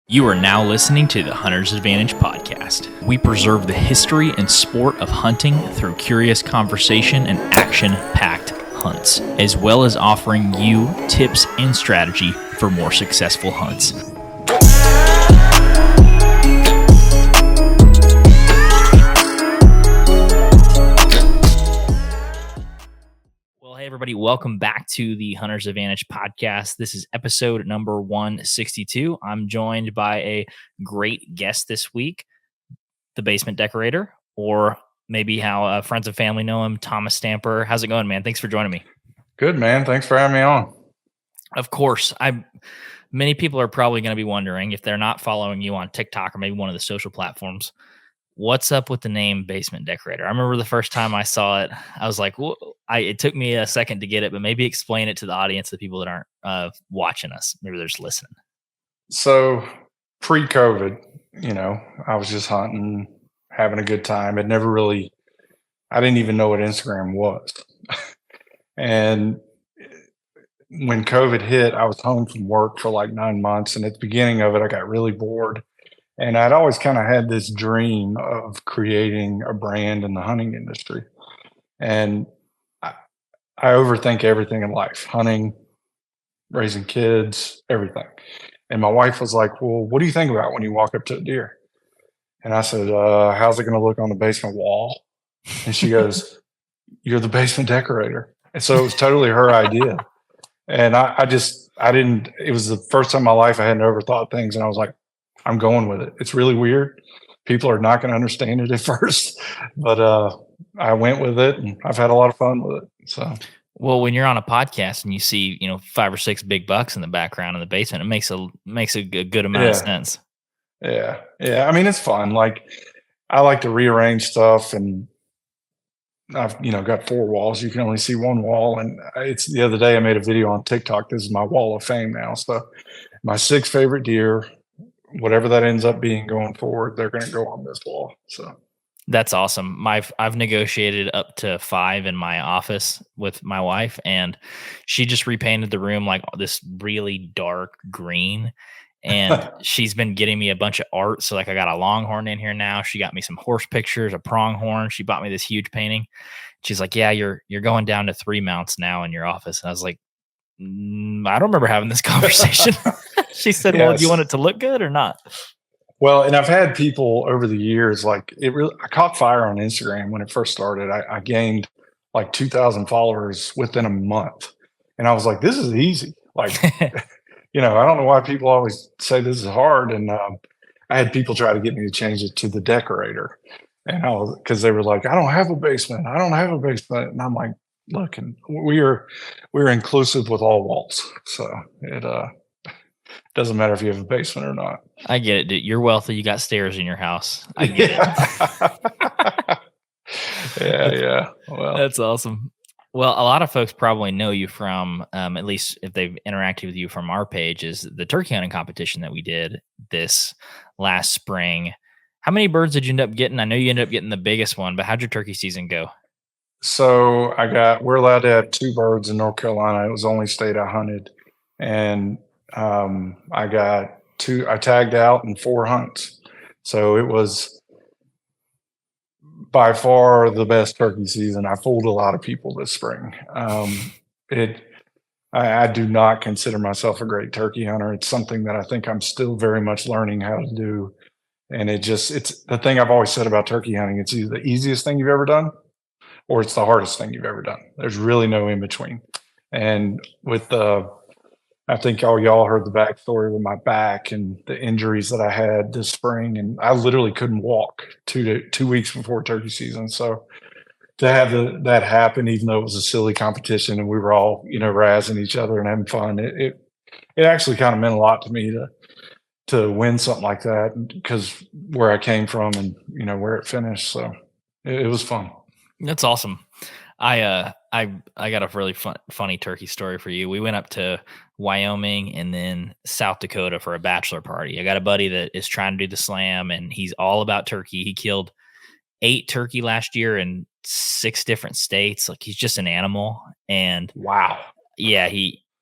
You are now listening to the Hunter's Advantage podcast. We preserve the history and sport of hunting through curious conversation and action-packed hunts, as well as offering you tips and strategy for more successful hunts. Hey everybody, welcome back to the Hunter's Advantage podcast. This is episode number 162. I'm joined by a great guest this week, the Basement Decorator, or maybe how friends and family know him, Thomas Stamper. How's it going, man? Thanks for joining me. Good, man. Thanks for having me on. Of course. Many people are probably going to be wondering, if they're not following you on TikTok or maybe one of the social platforms, what's up with the name Basement Decorator? I remember the first time I saw it, I was like, it took me a second to get it, but maybe explain it to the audience, the people that aren't watching us. Maybe they're just listening. So pre-COVID, I was just hunting, having a good time. I didn't even know what Instagram was. And when COVID hit, I was home from work for like 9 months. And at the beginning of it, I got really bored. And I'd always kind of had this dream of creating a brand in the hunting industry. And I overthink everything in life, hunting, raising kids, everything. And my wife was like, well, what do you think about when you walk up to a deer? And I said, how's it going to look on the basement wall? And she goes, you're the basement decorator. And so it was totally her idea. And it was the first time in my life I hadn't overthought things. And I was like, I'm going with it. It's really weird. People are not going to understand it at first, but I went with it, and I've had a lot of fun with it. So, well, when you're on a podcast and you see 5 or 6 big bucks in the background in the basement, it makes a good amount of sense. Yeah. I mean, it's fun. Like, I like to rearrange stuff, and I've got 4 walls. You can only see one wall, and it's the other day I made a video on TikTok. This is my wall of fame now. So, my 6 favorite deer. Whatever that ends up being going forward, they're going to go on this wall. So that's awesome. I've negotiated up to 5 in my office with my wife, and she just repainted the room like this really dark green. And she's been getting me a bunch of art. So like I got a longhorn in here now. She got me some horse pictures, a pronghorn. She bought me this huge painting. She's like, yeah, you're going down to 3 mounts now in your office. And I was like, I don't remember having this conversation. She said, well, do you want it to look good or not? Well, and I've had people over the years, I caught fire on Instagram when it first started. I gained like 2,000 followers within a month. And I was like, this is easy. Like, I don't know why people always say this is hard. And I had people try to get me to change it to the decorator. And because they were like, I don't have a basement. And I'm like, look, and we're inclusive with all walls. So it doesn't matter if you have a basement or not. I get it, dude. You're wealthy. You got stairs in your house. I get it. Yeah. Well, that's awesome. Well, a lot of folks probably know you from, at least if they've interacted with you from our page, is the turkey hunting competition that we did this last spring. How many birds did you end up getting? I know you ended up getting the biggest one, but how'd your turkey season go? So we're allowed to have 2 birds in North Carolina. It was the only state I hunted. And I got 2, I tagged out in 4 hunts. So it was by far the best turkey season. I fooled a lot of people this spring. I do not consider myself a great turkey hunter. It's something that I think I'm still very much learning how to do. And it's the thing I've always said about turkey hunting. It's either the easiest thing you've ever done, or it's the hardest thing you've ever done. There's really no in between. And with I think y'all heard the backstory with my back and the injuries that I had this spring, and I literally couldn't walk 2 weeks before turkey season. So to have that happen, even though it was a silly competition and we were all, razzing each other and having fun, it actually kind of meant a lot to me to win something like that, because where I came from and, where it finished. So it was fun. That's awesome. I got a really funny turkey story for you. We went up to Wyoming and then South Dakota for a bachelor party. I got a buddy that is trying to do the slam, and he's all about turkey. He killed 8 turkey last year in 6 different states. Like, he's just an animal. And wow. Yeah,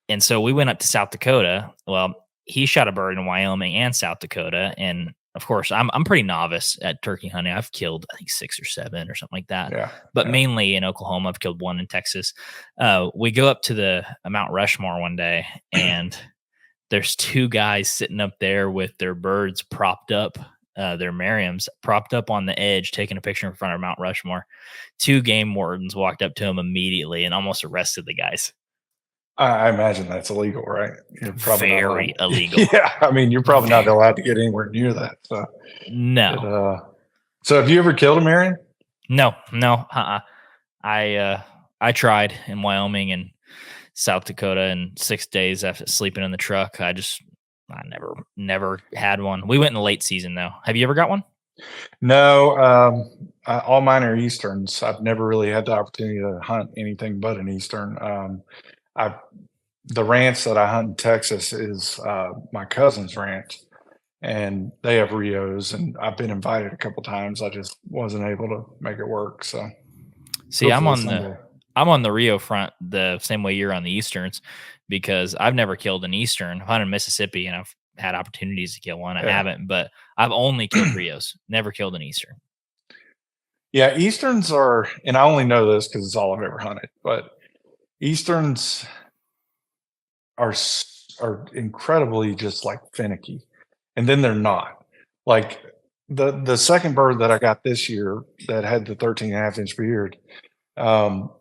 and so we went up to South Dakota. Well, he shot a bird in Wyoming and South Dakota, and of course, I'm pretty novice at turkey hunting. I've killed I think 6 or 7 or something like that, Yeah, but yeah. mainly in Oklahoma. I've killed 1 in Texas. We go up to the Mount Rushmore one day, and there's 2 guys sitting up there with their birds propped up, their Merriams propped up on the edge, taking a picture in front of Mount Rushmore. 2 game wardens walked up to him immediately and almost arrested the guys. I imagine that's illegal, right? You're probably not allowed. Very illegal. Yeah, I mean, you're probably not allowed to get anywhere near that. So, it, No, uh, so have you ever killed a Marion? no, no. I tried in Wyoming and South Dakota in 6 days after sleeping in the truck. I never had one. We went in the late season though. Have you ever got one? No, all mine are Easterns. I've never really had the opportunity to hunt anything but an Eastern. I The ranch that I hunt in Texas is my cousin's ranch, and they have Rios, and I've been invited a couple times. I just wasn't able to make it work. So See, hopefully someday. I'm on the Rio front the same way you're on the Easterns because I've never killed an Eastern. I've hunted in Mississippi and I've had opportunities to kill one. I Yeah. haven't, but I've only killed Rios, never killed an Eastern. Yeah, Easterns are, and I only know this because it's all I've ever hunted, but Easterns are incredibly just like finicky, and then they're not. Like the second bird that I got this year that had the 13.5 inch beard,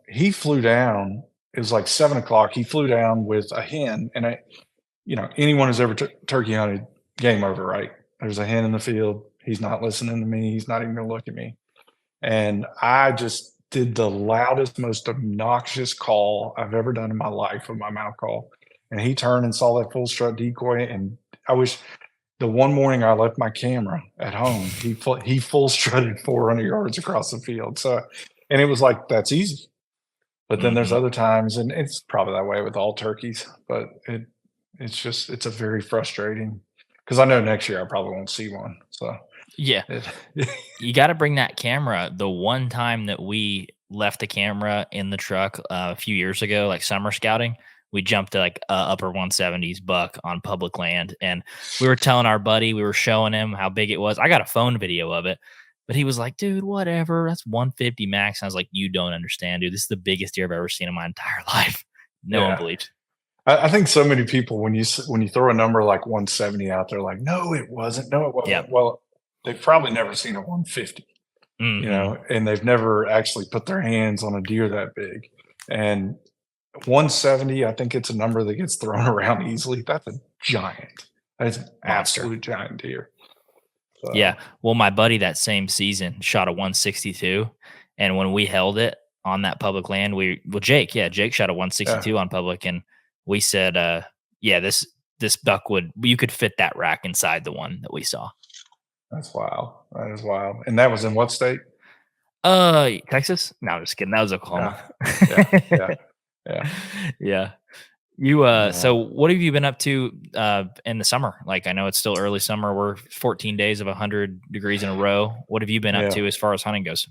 he flew down. It was like 7 o'clock. He flew down with a hen, and anyone who's ever turkey hunted, game over, right? There's a hen in the field. He's not listening to me. He's not even going to look at me. And I just did the loudest, most obnoxious call I've ever done in my life with my mouth call. And he turned and saw that full strut decoy. And I wish the one morning I left my camera at home, he full strutted 400 yards across the field. So, and it was like, that's easy. But then there's Mhm. other times, and it's probably that way with all turkeys, but it's a very frustrating because I know next year I probably won't see one. So Yeah. it, You gotta bring that camera. The one time that we left the camera in the truck, a few years ago, like summer scouting, we jumped to, like, upper 170s buck on public land, and we were telling our buddy, we were showing him how big it was. I got a phone video of it, but he was like, "Dude, whatever, that's 150 max." I was like, "You don't understand, dude. This is the biggest deer I've ever seen in my entire life." No one yeah. believed. I think so many people when you throw a number like 170 out there, like, no, it wasn't. No, it Yep. wasn't. Well, they've probably never seen a 150, Mhm. and they've never actually put their hands on a deer that big. And 170, I think it's a number that gets thrown around easily. That's a giant. That's an Monster. absolute giant deer. Yeah. So Well, my buddy that same season shot a 162, and when we held it on that public land, Jake shot a yeah, 162 on public, and we said, yeah, this buck would you could fit that rack inside the one that we saw. that's wild. That is wild. And that was in what state? Texas? No, I'm just kidding. That was Oklahoma. Yeah, yeah, yeah, yeah. Yeah. You so Yeah. what have you been up to in the summer? Like I know it's still early summer. We're 14 days of 100 degrees in a row. What have you been up Yeah. to as far as hunting goes?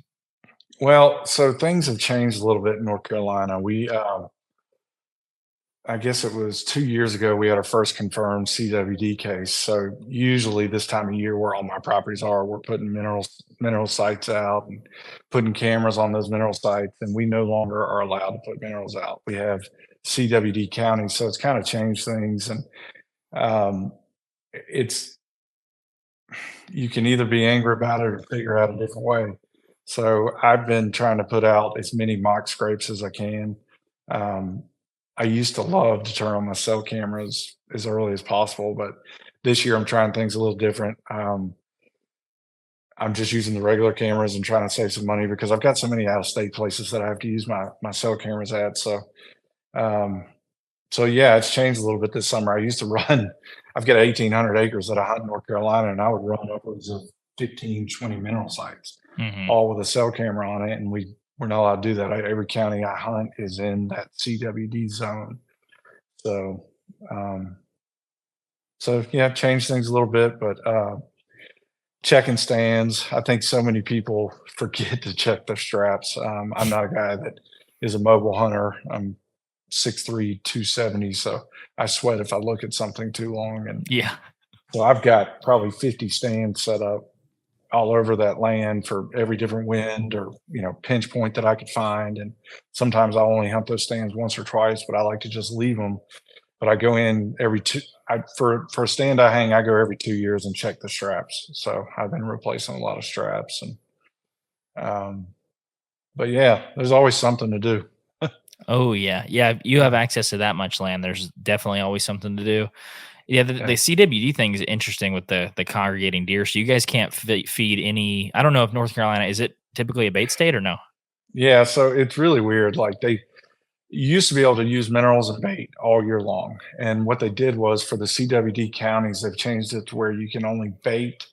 Well, so things have changed a little bit in North Carolina. I guess it was 2 years ago, we had our first confirmed CWD case. So usually this time of year, where all my properties are, we're putting mineral sites out and putting cameras on those mineral sites, and we no longer are allowed to put minerals out. We have CWD county, so it's kind of changed things, and um, it's you can either be angry about it or figure out a different way. So I've been trying to put out as many mock scrapes as I can. Um, I used to love to turn on my cell cameras as early as possible, but this year I'm trying things a little different. I'm just using the regular cameras and trying to save some money because I've got so many out of state places that I have to use my cell cameras at. Um, so yeah, it's changed a little bit this summer. I used to run, I've got 1,800 acres that I hunt in North Carolina, and I would run upwards of 15, 20 mineral sites, Mhm. all with a cell camera on it. And we're not allowed to do that. Every county I hunt is in that CWD zone. So, um, so yeah, I've changed things a little bit, but checking stands. I think so many people forget to check their straps. I'm not a guy that is a mobile hunter. I'm 6'3", 270. So I sweat if I look at something too long. And Yeah. so I've got probably 50 stands set up all over that land for every different wind or, pinch point that I could find. And sometimes I'll only hunt those stands once or twice, but I like to just leave them. But I go in every for a stand I hang, I go every 2 years and check the straps. So I've been replacing a lot of straps. And but yeah, there's always something to do. Oh yeah, yeah. You have Yeah, access to that much land. There's definitely always something to do. Yeah, the yeah. CWD thing is interesting with the congregating deer. So you guys can't feed any. I don't know if North Carolina is it typically a bait state or no. Yeah, so it's really weird. Like you used to be able to use minerals and bait all year long. And what they did was for the CWD counties, they've changed it to where you can only bait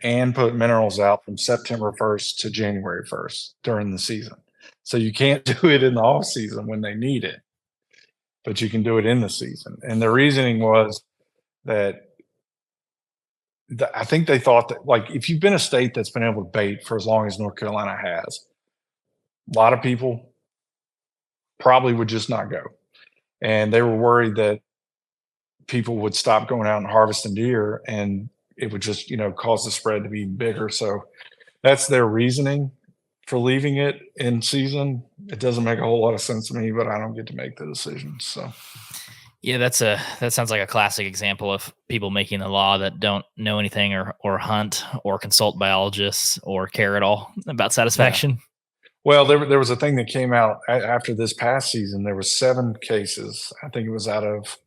and put minerals out from September 1st to January 1st during the season. So you can't do it in the off season when they need it, but you can do it in the season. And the reasoning was that I think they thought that, like, if you've been a state that's been able to bait for as long as North Carolina has, a lot of people probably would just not go. And they were worried that people would stop going out and harvesting deer and it would just, cause the spread to be bigger. So that's their reasoning for leaving it in season. It doesn't make a whole lot of sense to me, but I don't get to make the decision. So Yeah, that sounds like a classic example of people making the law that don't know anything or hunt or consult biologists or care at all about yeah. satisfaction. Well, there was a thing that came out after this past season. There were 7 cases. I think it was out of.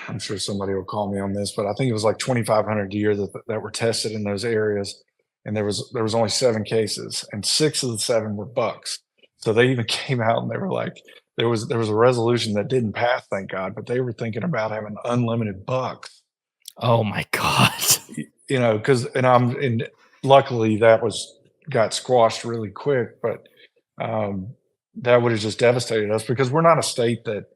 I'm sure somebody will call me on this, but I think it was like 2,500 deer that were tested in those areas, and there was only 7 cases, and 6 of the 7 were bucks. So they even came out and they were like, there was a resolution that didn't pass, thank God, but they were thinking about having unlimited bucks. Oh my god. Because and luckily that got squashed really quick, but that would have just devastated us because we're not a state that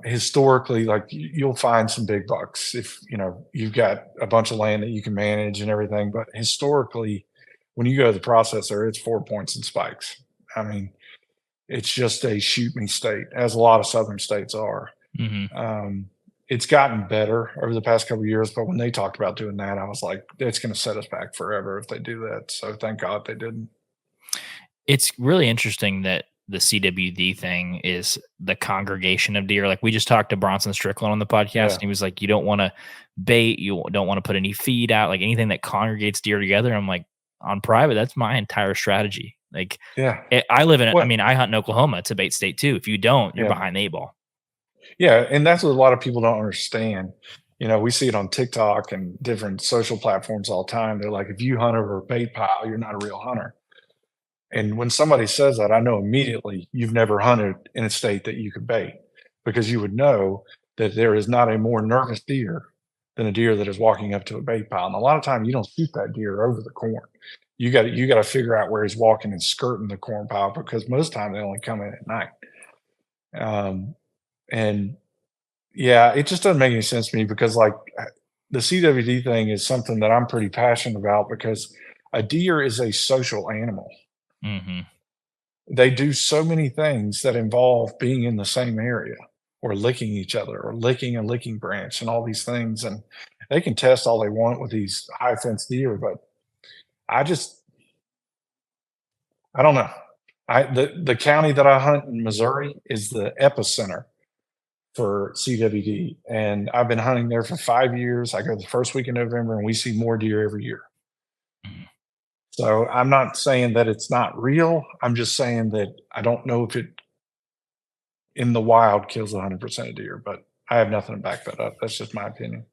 historically, like you'll find some big bucks if you've got a bunch of land that you can manage and everything. But historically, when you go to the processor, it's 4 points and spikes. I mean, it's just a shoot me state, as a lot of southern states are. Mhm. It's gotten better over the past couple of years, but when they talked about doing that, I was like, it's going to set us back forever if they do that. So thank God they didn't. It's really interesting that the CWD thing is the congregation of deer. Like we just talked to Bronson Strickland on the podcast, and Yeah, he was like, "You don't want to bait, you don't want to put any feed out, like anything that congregates deer together." I'm like, on private, that's my entire strategy. Like, yeah. I live in. I What? mean, I hunt in Oklahoma. It's a bait state too. If you don't, you're Yeah. behind the 8 ball. Yeah, and that's what a lot of people don't understand. We see it on TikTok and different social platforms all the time. They're like, if you hunt over a bait pile, you're not a real hunter. And when somebody says that, I know immediately you've never hunted in a state that you could bait because you would know that there is not a more nervous deer than a deer that is walking up to a bait pile. And a lot of time you don't shoot that deer over the corn. You got to figure out where he's walking and skirting the corn pile because most time they only come in at night. And yeah, it just doesn't make any sense to me because like the CWD thing is something that I'm pretty passionate about because a deer is a social animal. Hmm. They do so many things that involve being in the same area or licking each other or licking a licking branch and all these things. And they can test all they want with these high fence deer, but I just, I don't know. The county that I hunt in Missouri is the epicenter for CWD. And I've been hunting there for 5 years. I go the first week in November and we see more deer every year. So I'm not saying that it's not real. I'm just saying that I don't know if it in the wild kills 100% of deer, but I have nothing to back that up. That's just my opinion.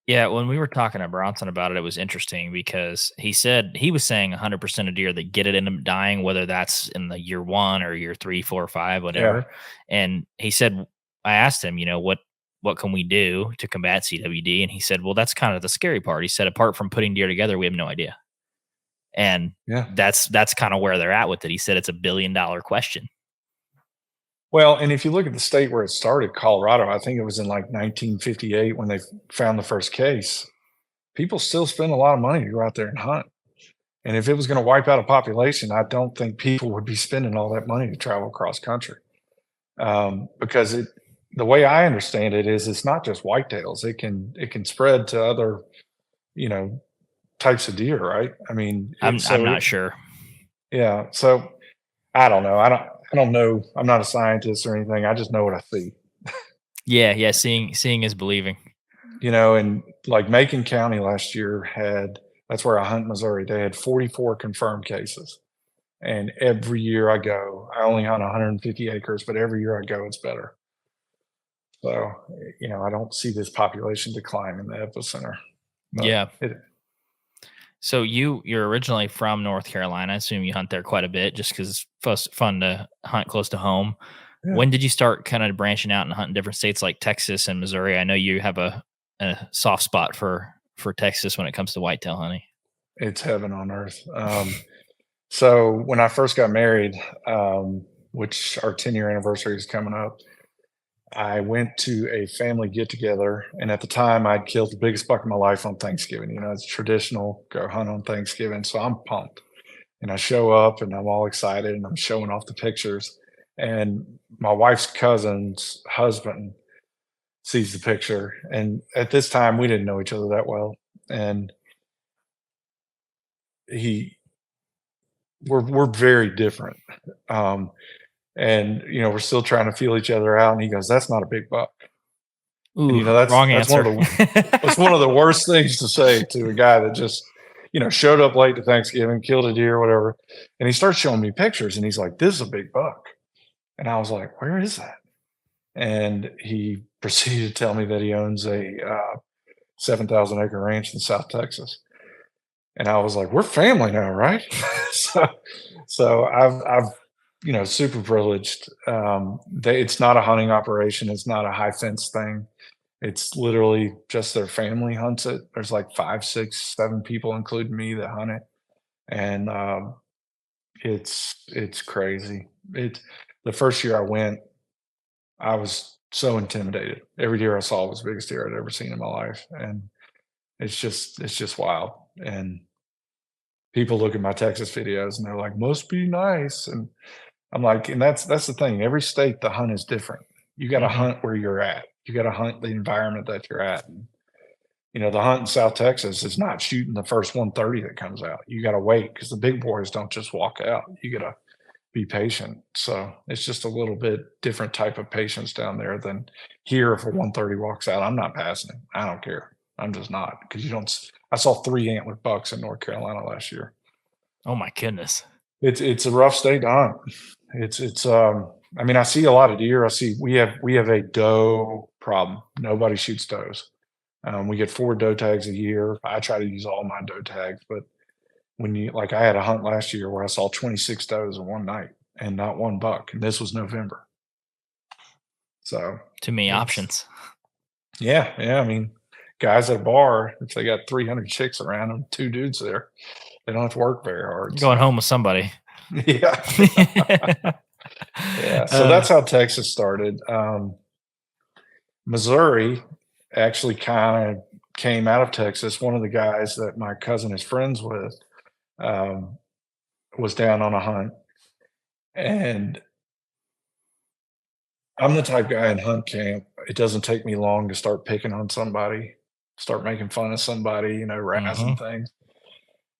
Yeah, when we were talking to Bronson about it, it was interesting because he said he was saying 100% of deer that get it end up dying, whether that's in the year 1 or year 3, 4, 5, Yeah. whatever. And he said, I asked him, what can we do to combat CWD? And he said, well, that's kind of the scary part. He said, apart from putting deer together, we have no idea. And Yeah. that's kind of where they're at with it. He said it's $1 billion question. Well, and if you look at the state where it started, Colorado, I think it was in like 1958 when they found the first case. People still spend a lot of money to go out there and hunt. And if it was going to wipe out a population, I don't think people would be spending all that money to travel across country. Because the way I understand it is it's not just whitetails. It can spread to other, you know, types of deer, right? I mean, I'm not sure. yeah. So I don't know. I don't know. I'm not a scientist or anything. I just know what I see. Yeah, yeah. Seeing is believing. And like Macon County last year had, that's where I hunt in Missouri. They had 44 confirmed cases. And every year I go, I only hunt 150 acres, but every year I go, it's better. So, I don't see this population decline in the epicenter, but Yeah. So you're originally from North Carolina. I assume you hunt there quite a bit, just because it's fun to hunt close to home. yeah, When did you start kind of branching out and hunting different states like Texas and Missouri? I know you have a soft spot for Texas when it comes to whitetail hunting. it's heaven on earth. So when I first got married, which our 10-year anniversary is coming up, I went to a family get together, and at the time, I'd killed the biggest buck of my life on Thanksgiving. It's traditional go hunt on Thanksgiving, so I'm pumped. And I show up, and I'm all excited, and I'm showing off the pictures. And my wife's cousin's husband sees the picture, and at this time, we didn't know each other that well, and he we're very different. Um, and we're still trying to feel each other out. And he goes, "That's not a big buck." And Ooh, that's wrong that's one answer. of the that's one of the worst things to say to a guy that just showed up late to Thanksgiving, killed a deer, whatever. And he starts showing me pictures, and he's like, "This is a big buck." And I was like, "Where is that?" And he proceeded to tell me that he owns a 7,000 acre ranch in South Texas. And I was like, "We're family now, right?" so, so I've super privileged. It's not a hunting operation. It's not a high fence thing. It's literally just their family hunts it. There's like 5, 6, 7 people, including me, that hunt it, and it's crazy. It The first year I went, I was so intimidated. Every deer I saw was the biggest deer I'd ever seen in my life, and it's just wild. And people look at my Texas videos and they're like, "Must be nice," and I'm like, and that's the thing. Every state, the hunt is different. You got to Hmm. hunt where you're at. You got to hunt the environment that you're at. And, the hunt in South Texas is not shooting the first 130 that comes out. You got to wait because the big boys don't just walk out. You got to be patient. So it's just a little bit different type of patience down there than here. If a 130 walks out, I'm not passing him. I don't care. I'm just not, because you don't. I saw 3 antler bucks in North Carolina last year. Oh my goodness. It's a rough state to hunt. I mean, I see a lot of deer. We have a doe problem. Nobody shoots does. We get 4 doe tags a year. I try to use all my doe tags, but I had a hunt last year where I saw 26 does in one night and not one buck, and this was November. So Too many it's options. yeah, yeah. I mean, guys at a bar, if they got 300 chicks around them, 2 dudes there, they don't have to work very hard. Going So home with somebody. yeah, yeah. So uh, that's how Texas started. Missouri actually kind of came out of Texas. One of the guys that my cousin is friends with um, was down on a hunt, and I'm the type guy in hunt camp. It doesn't take me long to start picking on somebody, start making fun of somebody, razzing mhm. things.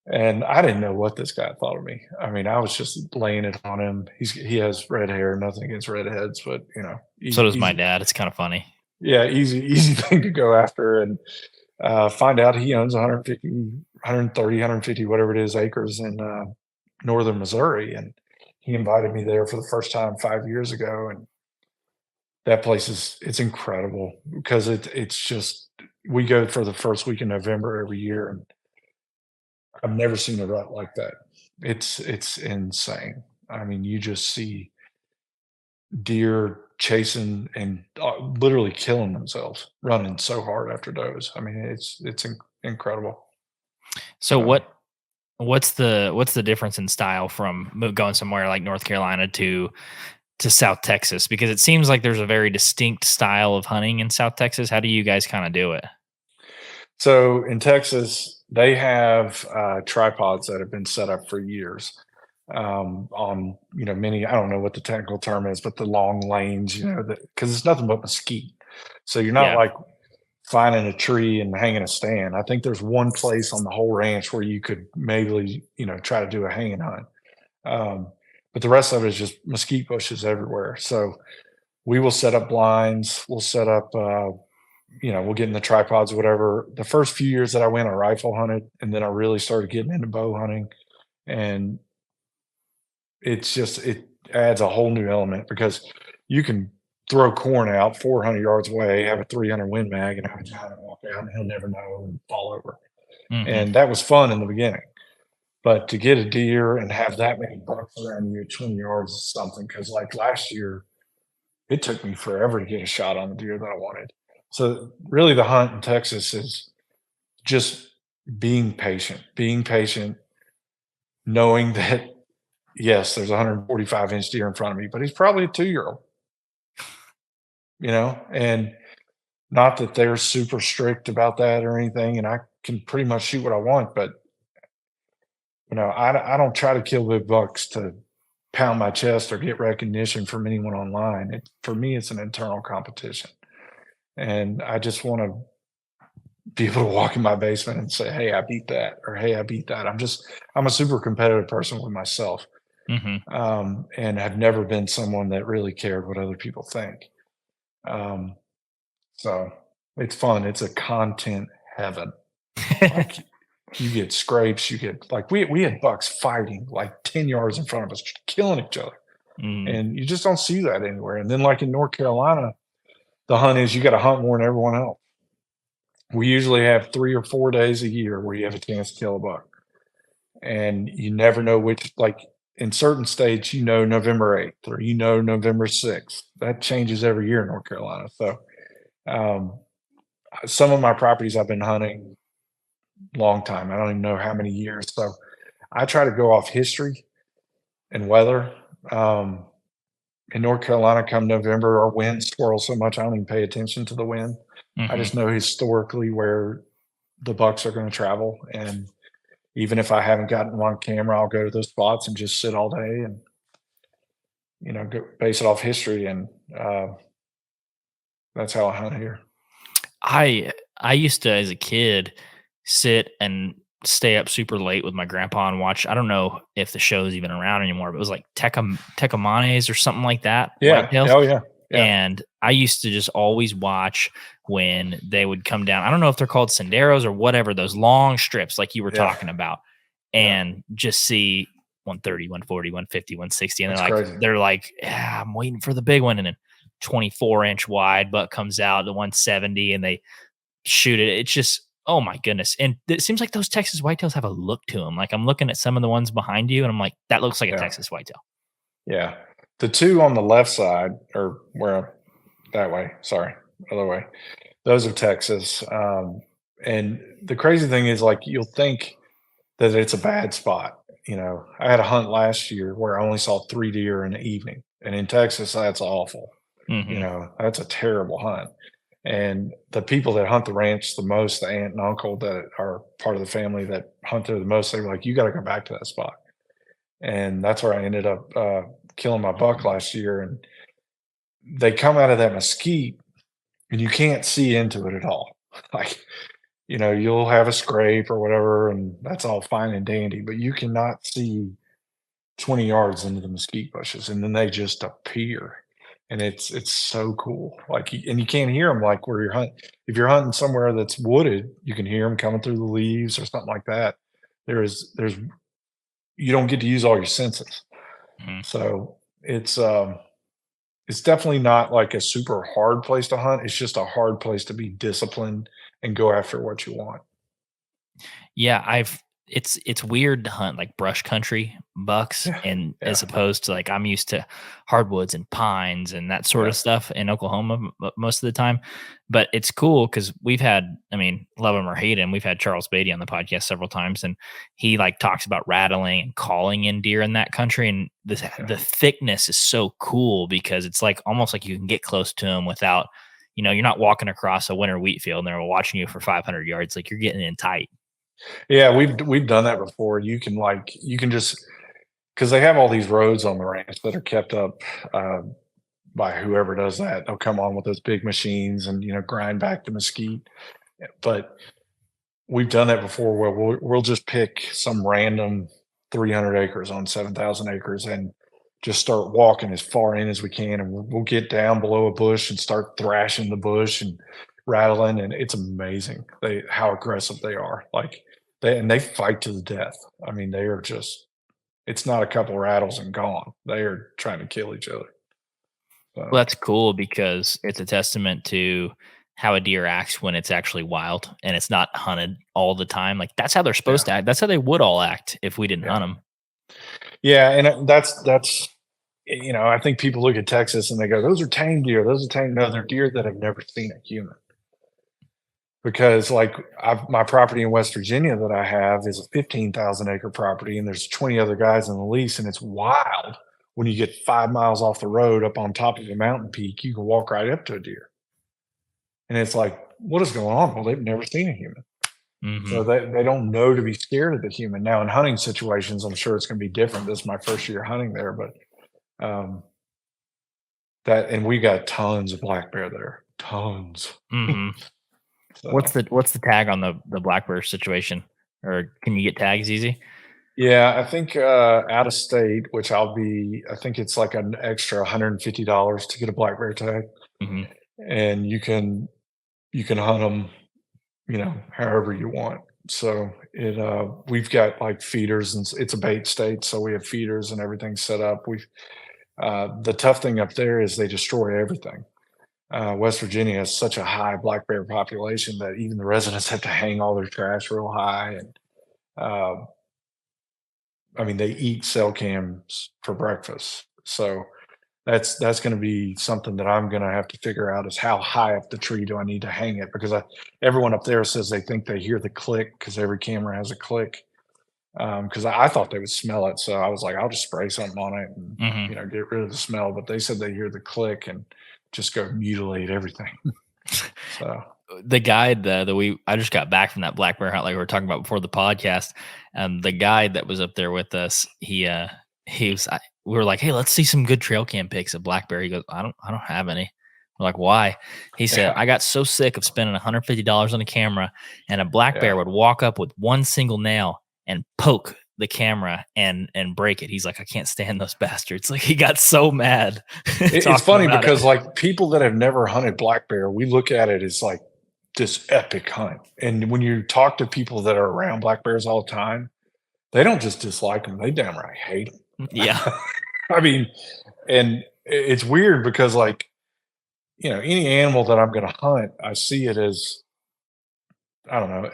And I didn't know what this guy thought of me. I mean, I was just laying it on him. He has red hair, nothing against redheads, but So easy, does my easy, dad. It's kind of funny. yeah, easy thing to go after. And find out he owns 150, 130, 150, whatever it is, acres in northern Missouri. And he invited me there for the first time 5 years ago. And that place it's incredible because it's just, we go for the first week in November every year. And I've never seen a rut like that. It's insane. I mean, you just see deer chasing and literally killing themselves, running so hard after does. I mean, it's incredible. So So what's the difference in style from going somewhere like North Carolina to South Texas? Because it seems like there's a very distinct style of hunting in South Texas. How do you guys kind of do it? so in Texas, they have tripods that have been set up for years on many. I don't know what the technical term is, but the long lanes, because it's nothing but mesquite. So you're not Yeah. like finding a tree and hanging a stand. I think there's one place on the whole ranch where you could maybe try to do a hanging hunt, um, but the rest of it is just mesquite bushes everywhere. So we will set up blinds. We'll set up. We'll get in the tripods, whatever. The first few years that I went, I rifle hunted, and then I really started getting into bow hunting, and it adds a whole new element because you can throw corn out 400 yards away, have a 300 Win Mag, and have a giant walk out, and he'll never know and fall over. Hmm. And that was fun in the beginning. But to get a deer and have that many bucks around you at 20 yards is something. Because like last year, it took me forever to get a shot on the deer that I wanted. So really, the hunt in Texas is just being patient, knowing that yes, there's a 145-inch deer in front of me, but he's probably a 2-year-old, and not that they're super strict about that or anything, and I can pretty much shoot what I want, but, I don't try to kill big bucks to pound my chest or get recognition from anyone online. For me, it's an internal competition, and I just wanna be able to walk in my basement and say, "Hey, I beat that," or, "Hey, I beat that." I'm a super competitive person with myself, Hmm. and have never been someone that really cared what other people think. Um, so it's fun. It's a content heaven. Like you get scrapes, you get like we had bucks fighting like 10 yards in front of us, killing each other. Mm. And you just don't see that anywhere. And then like in North Carolina, the hunt is you got to hunt more than everyone else. We usually have 3 or 4 days a year where you have a chance to kill a buck. And you never know which, like in certain states, November 8th or November 6th. That changes every year in North Carolina. So um, some of my properties I've been hunting long time. I don't even know how many years. So I try to go off history and weather. Um, in North Carolina, come November, our winds swirl so much I don't even pay attention to the wind. I Hmm. just know historically where the bucks are going to travel, and even if I haven't gotten one camera, I'll go to those spots and just sit all day and go base it off history, and uh, that's how I hunt here. I used to, as a kid, sit and stay up super late with my grandpa and watch. I don't know if the show is even around anymore, but it was like Tecamanes or something like that, Yeah. Whitetails. Oh yeah. Yeah. And I used to just always watch when they would come down. I don't know if they're called senderos or whatever, those long strips like you were Yeah. talking about, Yeah. and just see 130, 140, 150, 160. And That's crazy. they're like, yeah, I'm waiting for the big one. And then 24-inch wide buck comes out, the 170, and they shoot it. It's just, oh my goodness. And it seems like those Texas whitetails have a look to them. Like I'm looking at some of the ones behind you and I'm like, that looks like a Yeah. Texas whitetail. Yeah. The two on the left side, or where that way, sorry, other way. Those are Texas. And the crazy thing is, like, you'll think that it's a bad spot. I had a hunt last year where I only saw 3 deer in the evening. And in Texas, that's awful. Hmm. That's a terrible hunt. And the people that hunt the ranch the most, the aunt and uncle that are part of the family that hunt there the most, they were like, you got to go back to that spot. And that's where I ended up killing my buck last year. And they come out of that mesquite and you can't see into it at all. Like, you'll have a scrape or whatever, and that's all fine and dandy, but you cannot see 20 yards into the mesquite bushes, and then they just appear. And it's so cool. Like, and you can't hear them like where you're hunting. If you're hunting somewhere that's wooded, you can hear them coming through the leaves or something like that. There's you don't get to use all your senses. Hmm. So it's definitely not like a super hard place to hunt. It's just a hard place to be disciplined and go after what you want. Yeah, it's weird to hunt like brush country bucks, Yeah. and as Yeah. opposed to like I'm used to hardwoods and pines and that sort of Yeah. stuff in Oklahoma most of the time. But it's cool because we've had, I mean, love him or hate him, we've had Charles Beatty on the podcast several times, and he like talks about rattling and calling in deer in that country, and Yeah. the thickness is so cool because it's like almost like you can get close to them without, you're not walking across a winter wheat field and they're watching you for 500 yards, like you're getting in tight. Yeah, we've done that before. You can just because they have all these roads on the ranch that are kept up uh, by whoever does that. They'll come on with those big machines and grind back the mesquite. But we've done that before where we'll just pick some random 300 acres on 7,000 acres and just start walking as far in as we can, and we'll get down below a bush and start thrashing the bush and rattling, and it's amazing how aggressive they are. Like they fight to the death. I mean, they are just it's not a couple rattles and gone. They are trying to kill each other. Well, So that's cool because it's a testament to how a deer acts when it's actually wild and it's not hunted all the time. Like that's how they're supposed yeah, to act. That's how they would all act if we didn't yeah, hunt them. yeah, and that's I think people look at Texas and they go, "Those are tame deer. Those are tame." No, they're deer that have never seen a human. Because like my property in West Virginia that I have is a 15,000 acre property, and there's 20 other guys in the lease, and it's wild. When you get 5 miles off the road up on top of a mountain peak, you can walk right up to a deer, and it's like, what is going on? Well, they've never seen a human, so Hmm. they don't know to be scared of the human. Now in hunting situations, I'm sure it's going to be different. This is my first year hunting there, but um, that and we got tons of black bear there, tons. Hmm. So What's the tag on the black bear situation? Or can you get tags easy? yeah, I think, out of state, which I think it's like an extra $150 to get a black bear tag, Hmm. and you can hunt them, however you want. So we've got like feeders, and it's a bait state, so we have feeders and everything set up. The tough thing up there is they destroy everything. West Virginia has such a high black bear population that even the residents have to hang all their trash real high, and uh, I mean, they eat cell cams for breakfast. So that's going to be something that I'm going to have to figure out is how high up the tree do I need to hang it? Because everyone up there says they think they hear the click because every camera has a click. Because I thought they would smell it, so I was like, I'll just spray something on it and Hmm. get rid of the smell. But they said they hear the click and just go mutilate everything. So The guide that we I just got back from that black bear hunt like we were talking about before the podcast. The guide that was up there with us, he was we were like, "Hey, let's see some good trail cam pics of black bear." He goes, I don't have any." We're like, "Why?" He said, yeah, "I got so sick of spending $150 on a camera, and a black bear yeah. would walk up with one single nail and poke the camera and break it." He's like, "I can't stand those bastards." Like he got so mad It's talking funny about it. because like people that have never hunted black bear, we look at it as like this epic hunt. And when you talk to people that are around black bears all the time, they don't just dislike them; they damn right hate Yeah. them. I mean, and it's weird because like any animal that I'm going to hunt, I see it as I don't know.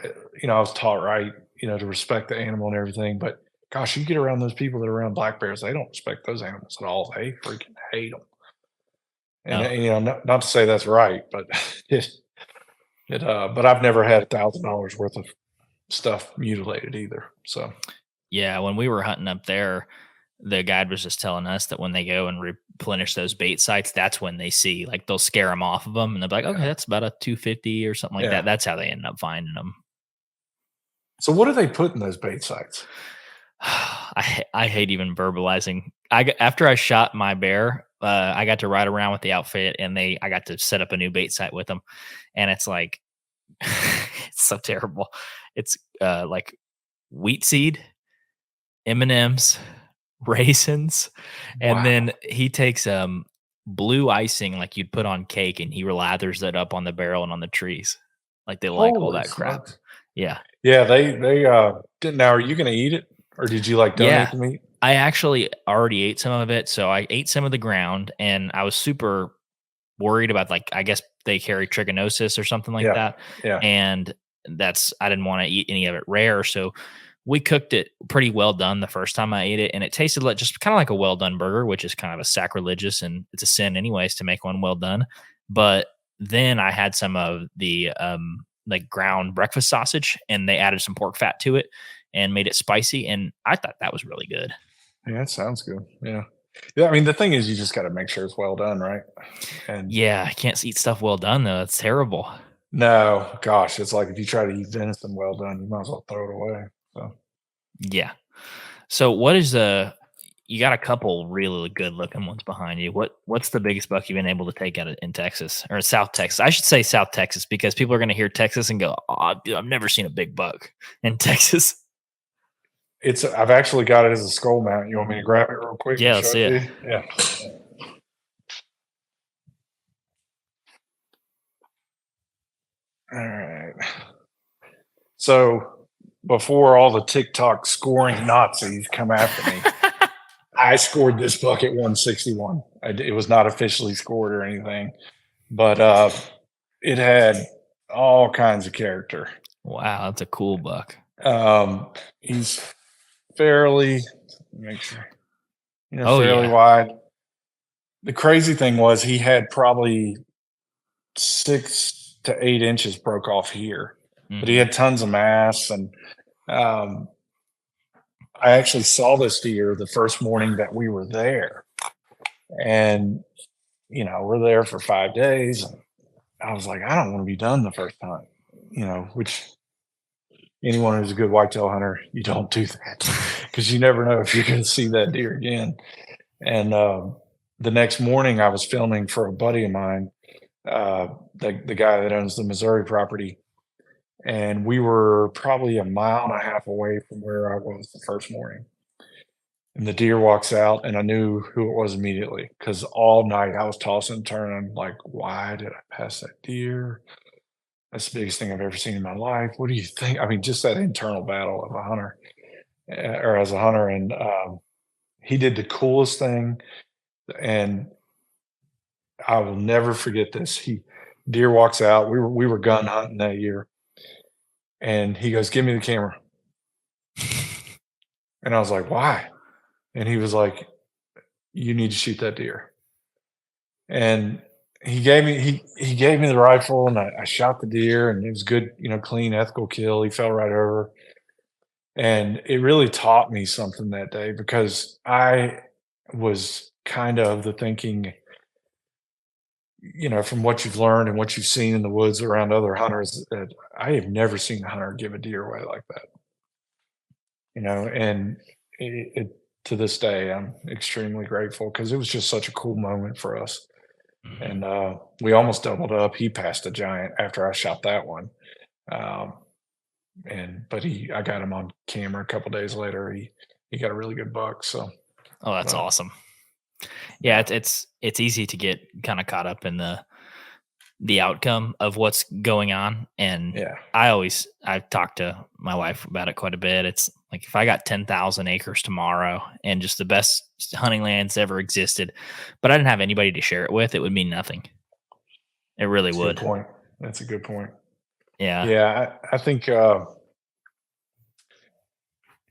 I was taught right, to respect the animal and everything. But gosh, you get around those people that are around black bears, they don't respect those animals at all. They freaking hate them. And No. not to say that's right, but it but I've never had $1,000 worth of stuff mutilated either. So Yeah, when we were hunting up there, the guide was just telling us that when they go and replenish those bait sites, that's when they see like they'll scare them off of them, and they'll be like, "Okay, yeah, that's about a 250 or something like yeah. that." That's how they end up finding them. So what do they put in those bait sites? I hate even verbalizing. After I shot my bear, I got to ride around with the outfit, and I got to set up a new bait site with them, and it's like it's so terrible. It's like wheat seed, M&Ms, raisins, and Wow. then he takes, blue icing like you'd put on cake, and he lathers that up on the barrel and on the trees. Like, they like all Holy that crap. smokes. Yeah. Yeah, they didn't now are you gonna eat it or did you like donate Yeah. the meat? I actually already ate some of it, so I ate some of the ground, and I was super worried about, like, I guess they carry trichinosis or something like Yeah. that, Yeah. and I didn't wanna eat any of it rare, so we cooked it pretty well done the first time I ate it, and it tasted like just kinda like a well done burger, which is kind of a sacrilegious and it's a sin anyways to make one well done. But then I had some of the, like, ground breakfast sausage, and they added some pork fat to it and made it spicy, and I thought that was really good. Yeah, it sounds good. Yeah. Yeah, I mean, the thing is you just gotta make sure it's well done, right? And Yeah, I can't eat stuff well done, though, that's terrible. No, gosh, it's like if you try to eat venison well done, you might as well throw it away. So Yeah. So what is the you got a couple really good looking ones behind you. What's the biggest buck you've been able to take out in Texas or South Texas? I should say South Texas because people are going to hear Texas and go, "Oh, dude, I've never seen a big buck in Texas." I've actually got it as a skull mount. You want me to grab it real quick and Yeah, let's show it see to it. you? Yeah. All right. So before all the TikTok scoring Nazis come after me, I scored this buck at 161. It was not officially scored or anything, but it had all kinds of character. Wow, that's a cool buck. He's fairly, make sure, Oh fairly yeah. wide. The crazy thing was he had probably 6 to 8 inches broke off here, but he Hmm. had tons of mass. And um, I actually saw this deer the first morning that we were there, and we're there for 5 days. I was like, I don't want to be done the first time, which anyone who's a good whitetail hunter, you don't do that because you never know if you're going to see that deer again. And the next morning, I was filming for a buddy of mine, the guy that owns the Missouri property, and we were probably a mile and a half away from where I was the first morning. And the deer walks out, and I knew who it was immediately because all night I was tossing and turning, like, why did I pass that deer? That's the biggest thing I've ever seen in my life. What do you think? I mean, just that internal battle of a hunter, or as a hunter. And he did the coolest thing, and I will never forget this. Deer walks out. We were gun hunting that year, and he goes, "Give me the camera." And I was like, "Why?" And he was like, "You need to shoot that deer." And he gave me the rifle, and I shot the deer, and it was good, clean, ethical kill. He fell right over, and it really taught me something that day because I was kind of the thinking, from what you've learned and what you've seen in the woods around other hunters, that I have never seen a hunter give a deer away like that. And to this day, I'm extremely grateful because it was just such a cool moment for us. Mhm. And we almost doubled up. He passed a giant after I shot that one. Um, but I got him on camera a couple days later. He got a really good buck. So, Oh, that's but awesome. Yeah, yeah, it's easy to get kind of caught up in the outcome of what's going on. And yeah, I've talked to my wife about it quite a bit. It's like if I got 10,000 acres tomorrow and just the best hunting lands ever existed, but I didn't have anybody to share it with, it would mean nothing. It really that's a good would. point. That's a good point. Yeah. Yeah, I think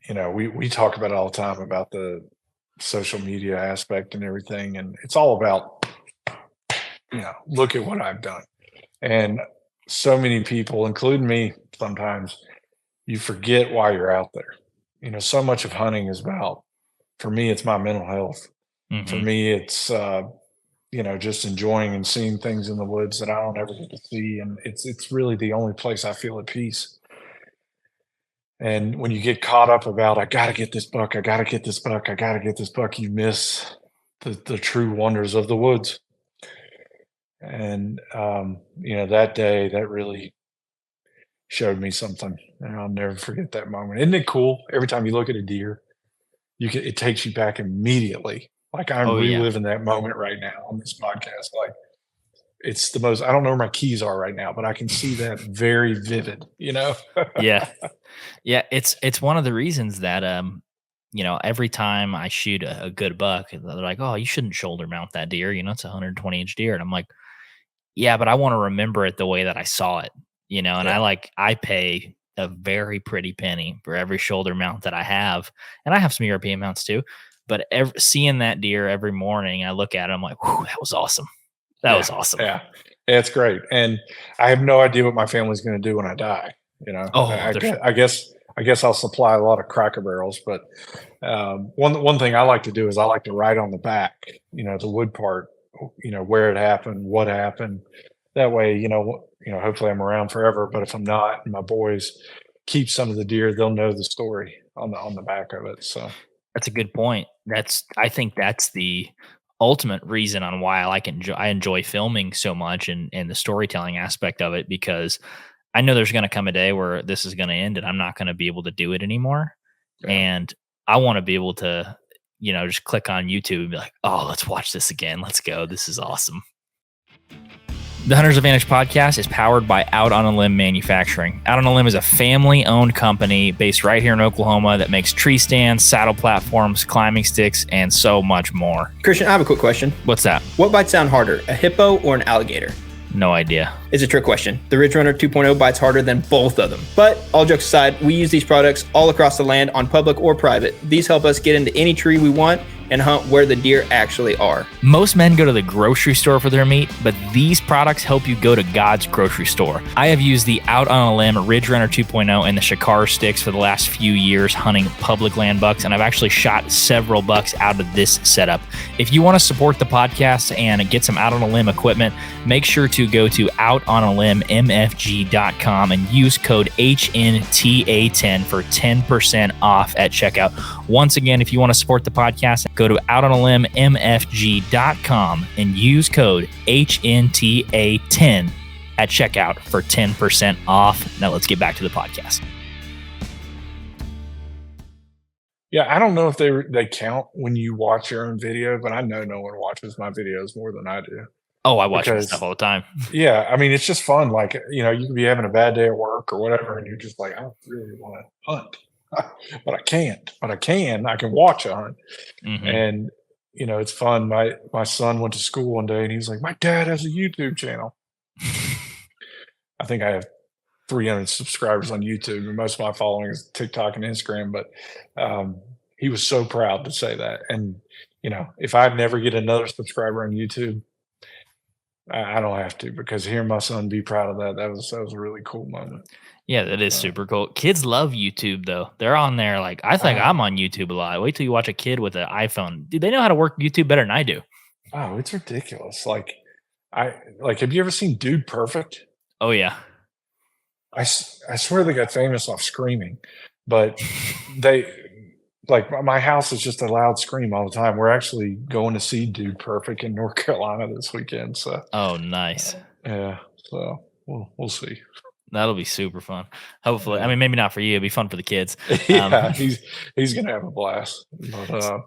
we talk about it all the time about the social media aspect and everything, and it's all about look at what I've done. And so many people, including me, sometimes you forget why you're out there. So much of hunting is about, for me, it's my mental health. For Hmm. me, it's just enjoying and seeing things in the woods that I don't ever get to see, and it's really the only place I feel at peace. And when you get caught up about, I got to get this buck, I got to get this buck, I got to get this buck, you miss the true wonders of the woods. And that day, that really showed me something, and I'll never forget that moment. Isn't it cool? Every time you look at a deer, it takes you back immediately. Like I'm Oh yeah. reliving that moment right now on this podcast. Like it's the most. I don't know where my keys are right now, but I can see that very vivid. Yeah. Yeah, it's one of the reasons that every time I shoot a good buck, they're like, "Oh, you shouldn't shoulder mount that deer. It's a 120-inch deer." And I'm like, "Yeah, but I want to remember it the way that I saw it." And Yeah, I pay a very pretty penny for every shoulder mount that I have, and I have some European mounts too. But seeing that deer every morning, I look at it, I'm like, "Whew, that was awesome. That yeah, was awesome." yeah. It's great, and I have no idea what my family's going to do when I die. Oh, there's I guess I'll supply a lot of Cracker Barrels, but one thing I like to do is I like to write on the back, the wood part, where it happened, what happened, that way, hopefully I'm around forever. But if I'm not, and my boys keep some of the deer, they'll know the story on the back of it. So That's a good point. I think that's the ultimate reason on why I enjoy filming so much and the storytelling aspect of it, because I know there's going to come a day where this is going to end and I'm not going to be able to do it anymore. yeah. And I want to be able to, just click on YouTube and be like, oh, let's watch this again. Let's go. This is awesome. The Hunter's Advantage podcast is powered by Out on a Limb Manufacturing. Out on a Limb is a family-owned company based right here in Oklahoma that makes tree stands, saddle platforms, climbing sticks, and so much more. Christian, I have a quick question. What's that? What bites down harder, a hippo or an alligator? No idea. It's a trick question. The Ridge Runner 2.0 bites harder than both of them. But all jokes aside, we use these products all across the land on public or private. These help us get into any tree we want and hunt where the deer actually are. Most men go to the grocery store for their meat, but these products help you go to God's grocery store. I have used the Out on a Limb Ridge Runner 2.0 and the Shakar sticks for the last few years hunting public land bucks, and I've actually shot several bucks out of this setup. If you want to support the podcast and get some Out on a Limb equipment, make sure to go to outonalimbmfg.com and use code HNTA10 for 10% off at checkout. Once again, if you want to support the podcast, go to outonalimbmfg.com and use code HNTA10 at checkout for 10% off. Now let's get back to the podcast. Yeah, I don't know if they count when you watch your own video, but I know no one watches my videos more than I do. Oh, I watch my stuff all the time. Yeah, I mean, it's just fun. Like, you can be having a bad day at work or whatever, and you're just like, I don't really want to hunt, but I can't. But I can watch a hunt. Mm-hmm. And it's fun. My son went to school one day and he was like, my dad has a YouTube channel. I think I have 300 subscribers on YouTube, and most of my following is TikTok and Instagram. But he was so proud to say that. And if I never get another subscriber on YouTube, I don't have to, because hearing my son be proud of that was a really cool moment. Yeah, that is super cool. Kids love YouTube, though. They're on there. Like, I think I'm on YouTube a lot. Wait till you watch a kid with an iPhone. Dude, they know how to work YouTube better than I do. Oh, it's ridiculous. Like, have you ever seen Dude Perfect? Oh, yeah. I swear they got famous off screaming, but my house is just a loud scream all the time. We're actually going to see Dude Perfect in North Carolina this weekend. So, oh, nice. Yeah. So we'll see. That'll be super fun. Hopefully, I mean, maybe not for you. It'll be fun for the kids. Yeah, he's gonna have a blast. But,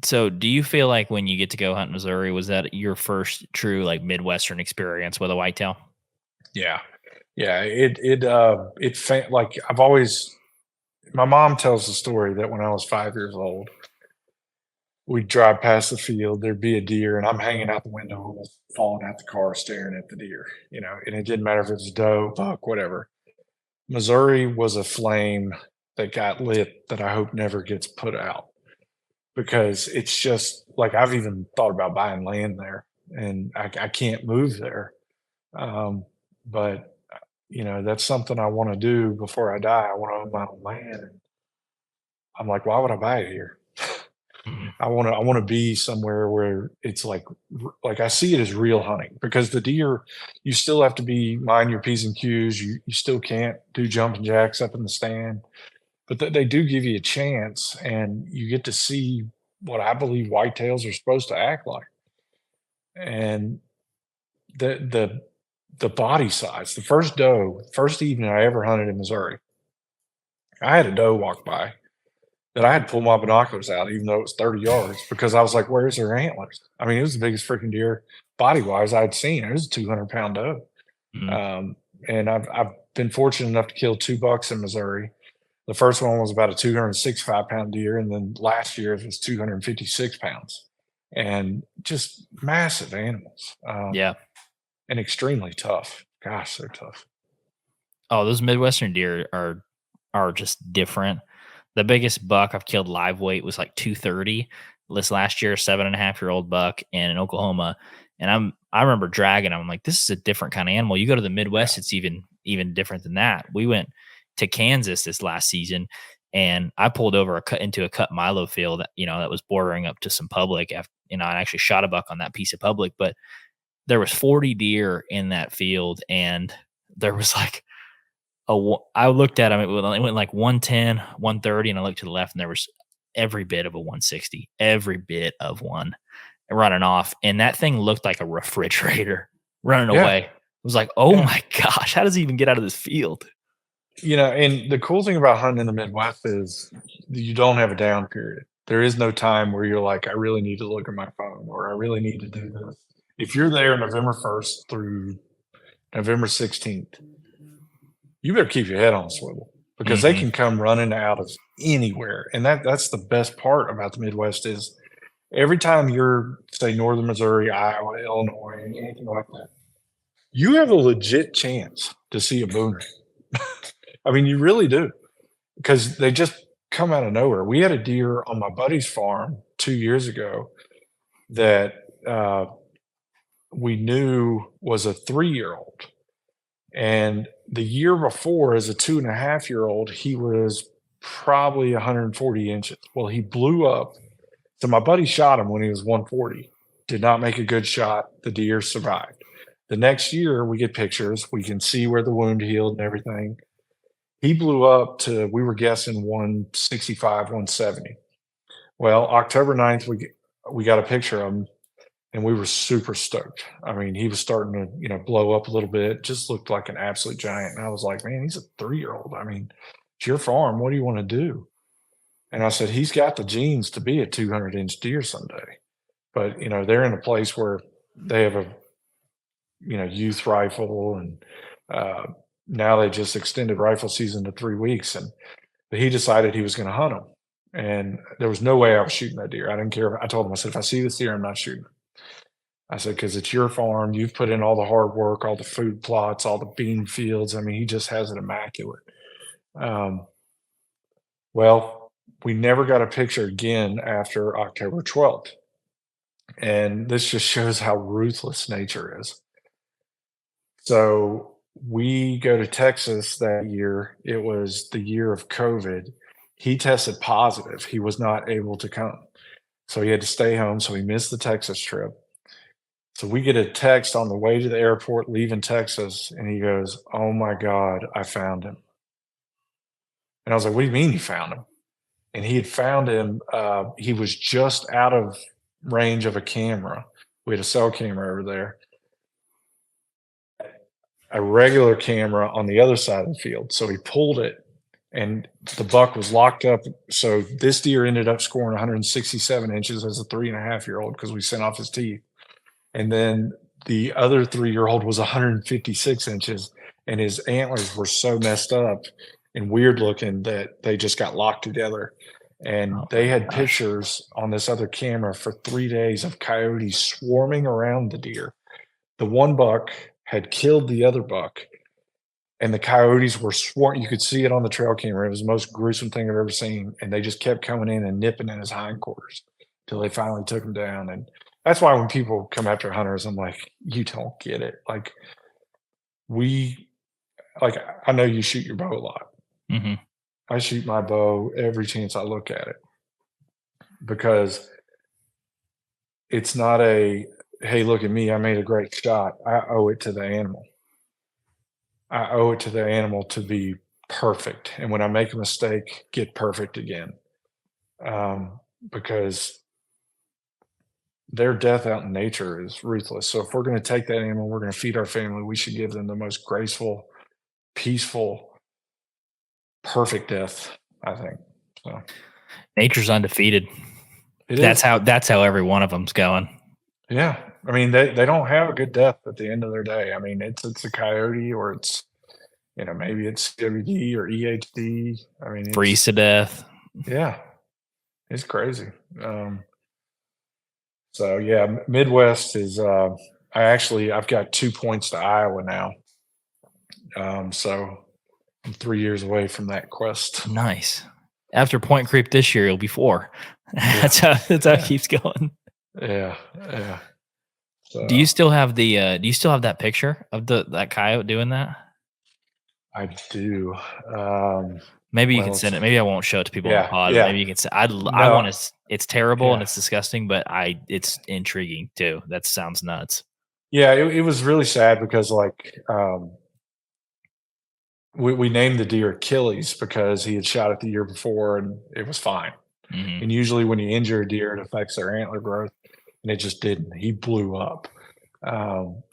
so, do you feel like when you get to go hunt in Missouri, was that your first true like Midwestern experience with a whitetail? Yeah. Like I've always. My mom tells the story that when I was 5 years old, we'd drive past the field, there'd be a deer, and I'm hanging out the window, almost falling out the car, staring at the deer, and it didn't matter if it was doe, buck, whatever. Missouri was a flame that got lit that I hope never gets put out, because it's just like, I've even thought about buying land there, and I can't move there. But that's something I want to do before I die. I want to own my own land. And I'm like, why would I buy it here? I want to be somewhere where it's like I see it as real hunting, because the deer, you still have to mind your P's and Q's. You still can't do jumping jacks up in the stand, but they do give you a chance, and you get to see what I believe whitetails are supposed to act like. And the body size, the first evening I ever hunted in Missouri, I had a doe walk by that I had to pull my binoculars out, even though it was 30 yards, because I was like, where's her antlers? I mean, it was the biggest freaking deer body wise I'd seen. It was a 200-pound doe. Mm-hmm. And I've been fortunate enough to kill 2 bucks in Missouri. The first one was about a 265-pound deer, and then last year it was 256 pounds, and just massive animals. Yeah. And extremely tough. Gosh, they're tough. Oh, those Midwestern deer are just different. The biggest buck I've killed live weight was like 230. This last year, 7.5-year-old buck in Oklahoma. And I remember dragging him. I'm like, this is a different kind of animal. You go to the Midwest, it's even different than that. We went to Kansas this last season, and I pulled over into a cut milo field, that was bordering up to some public I actually shot a buck on that piece of public, but there was 40 deer in that field, and there was like I looked at them, it went like 110, 130, and I looked to the left, and there was every bit of a 160, every bit of one running off, and that thing looked like a refrigerator running away. It was like, oh my gosh, how does he even get out of this field? And the cool thing about hunting in the Midwest is you don't have a down period. There is no time where you're like, I really need to look at my phone, or I really need to do this. If you're there November 1st through November 16th, you better keep your head on a swivel, because they can come running out of anywhere. And that's the best part about the Midwest is every time you're, say, northern Missouri, Iowa, Illinois, anything like that, you have a legit chance to see a booner. I mean, you really do, because they just come out of nowhere. We had a deer on my buddy's farm 2 years ago that we knew was a 3-year-old. And the year before, as a 2.5-year-old, he was probably 140 inches. Well, he blew up. So my buddy shot him when he was 140. Did not make a good shot. The deer survived. The next year, we get pictures. We can see where the wound healed and everything. He blew up to, we were guessing 165, 170. Well, October 9th, we got a picture of him, and we were super stoked. I mean, he was starting to, blow up a little bit, just looked like an absolute giant. And I was like, man, he's a 3-year-old. I mean, it's your farm. What do you want to do? And I said, he's got the genes to be a 200-inch deer someday. But, they're in a place where they have a, youth rifle, and now they just extended rifle season to 3 weeks. But he decided he was going to hunt them. And there was no way I was shooting that deer. I didn't care. I told him, I said, if I see this deer, I'm not shooting him. I said, because it's your farm. You've put in all the hard work, all the food plots, all the bean fields. I mean, he just has it immaculate. Well, we never got a picture again after October 12th. And this just shows how ruthless nature is. So we go to Texas that year. It was the year of COVID. He tested positive. He was not able to come. So he had to stay home. So he missed the Texas trip. So we get a text on the way to the airport, leaving Texas, and he goes, oh my God, I found him. And I was like, what do you mean you found him? And he had found him. He was just out of range of a camera. We had a cell camera over there. A regular camera on the other side of the field. So he pulled it, and the buck was locked up. So this deer ended up scoring 167 inches as a 3.5-year-old because we sent off his teeth. And then the other 3-year-old was 156 inches, and his antlers were so messed up and weird looking that they just got locked together. And they had pictures on this other camera for 3 days of coyotes swarming around the deer. The one buck had killed the other buck, and the coyotes were swarming. You could see it on the trail camera. It was the most gruesome thing I've ever seen. And they just kept coming in and nipping in his hindquarters till they finally took him down. And that's why when people come after hunters, I'm like, you don't get it. Like, I know you shoot your bow a lot. Mm-hmm. I shoot my bow every chance I look at it, because it's not a, hey, look at me, I made a great shot. I owe it to the animal. I owe it to the animal to be perfect. And when I make a mistake, get perfect again. Because their death out in nature is ruthless. So if we're going to take that animal, we're going to feed our family, we should give them the most graceful, peaceful, perfect death, I think. So nature's undefeated. That's how every one of them's going. Yeah. I mean, they don't have a good death at the end of their day. I mean, it's a coyote, or it's, maybe it's CWD or EHD. I mean, freeze to death. Yeah. It's crazy. So yeah, Midwest is, I've got 2 points to Iowa now. So I'm 3 years away from that quest. Nice. After Point Creep this year, it'll be 4. Yeah. That's how it keeps going. Yeah. Yeah. So, do you still have that picture of that coyote doing that? I do. Maybe you Well, can let's send it. see. Maybe I won't show it to people on the Yeah, pod. yeah. Maybe you can say I No, want to. It's terrible and yeah. it's disgusting, but it's intriguing too. That sounds nuts. Yeah, it was really sad because, like, we named the deer Achilles because he had shot it the year before and it was fine. Hmm. And usually when you injure a deer, it affects their antler growth, and it just didn't. He blew up. Um,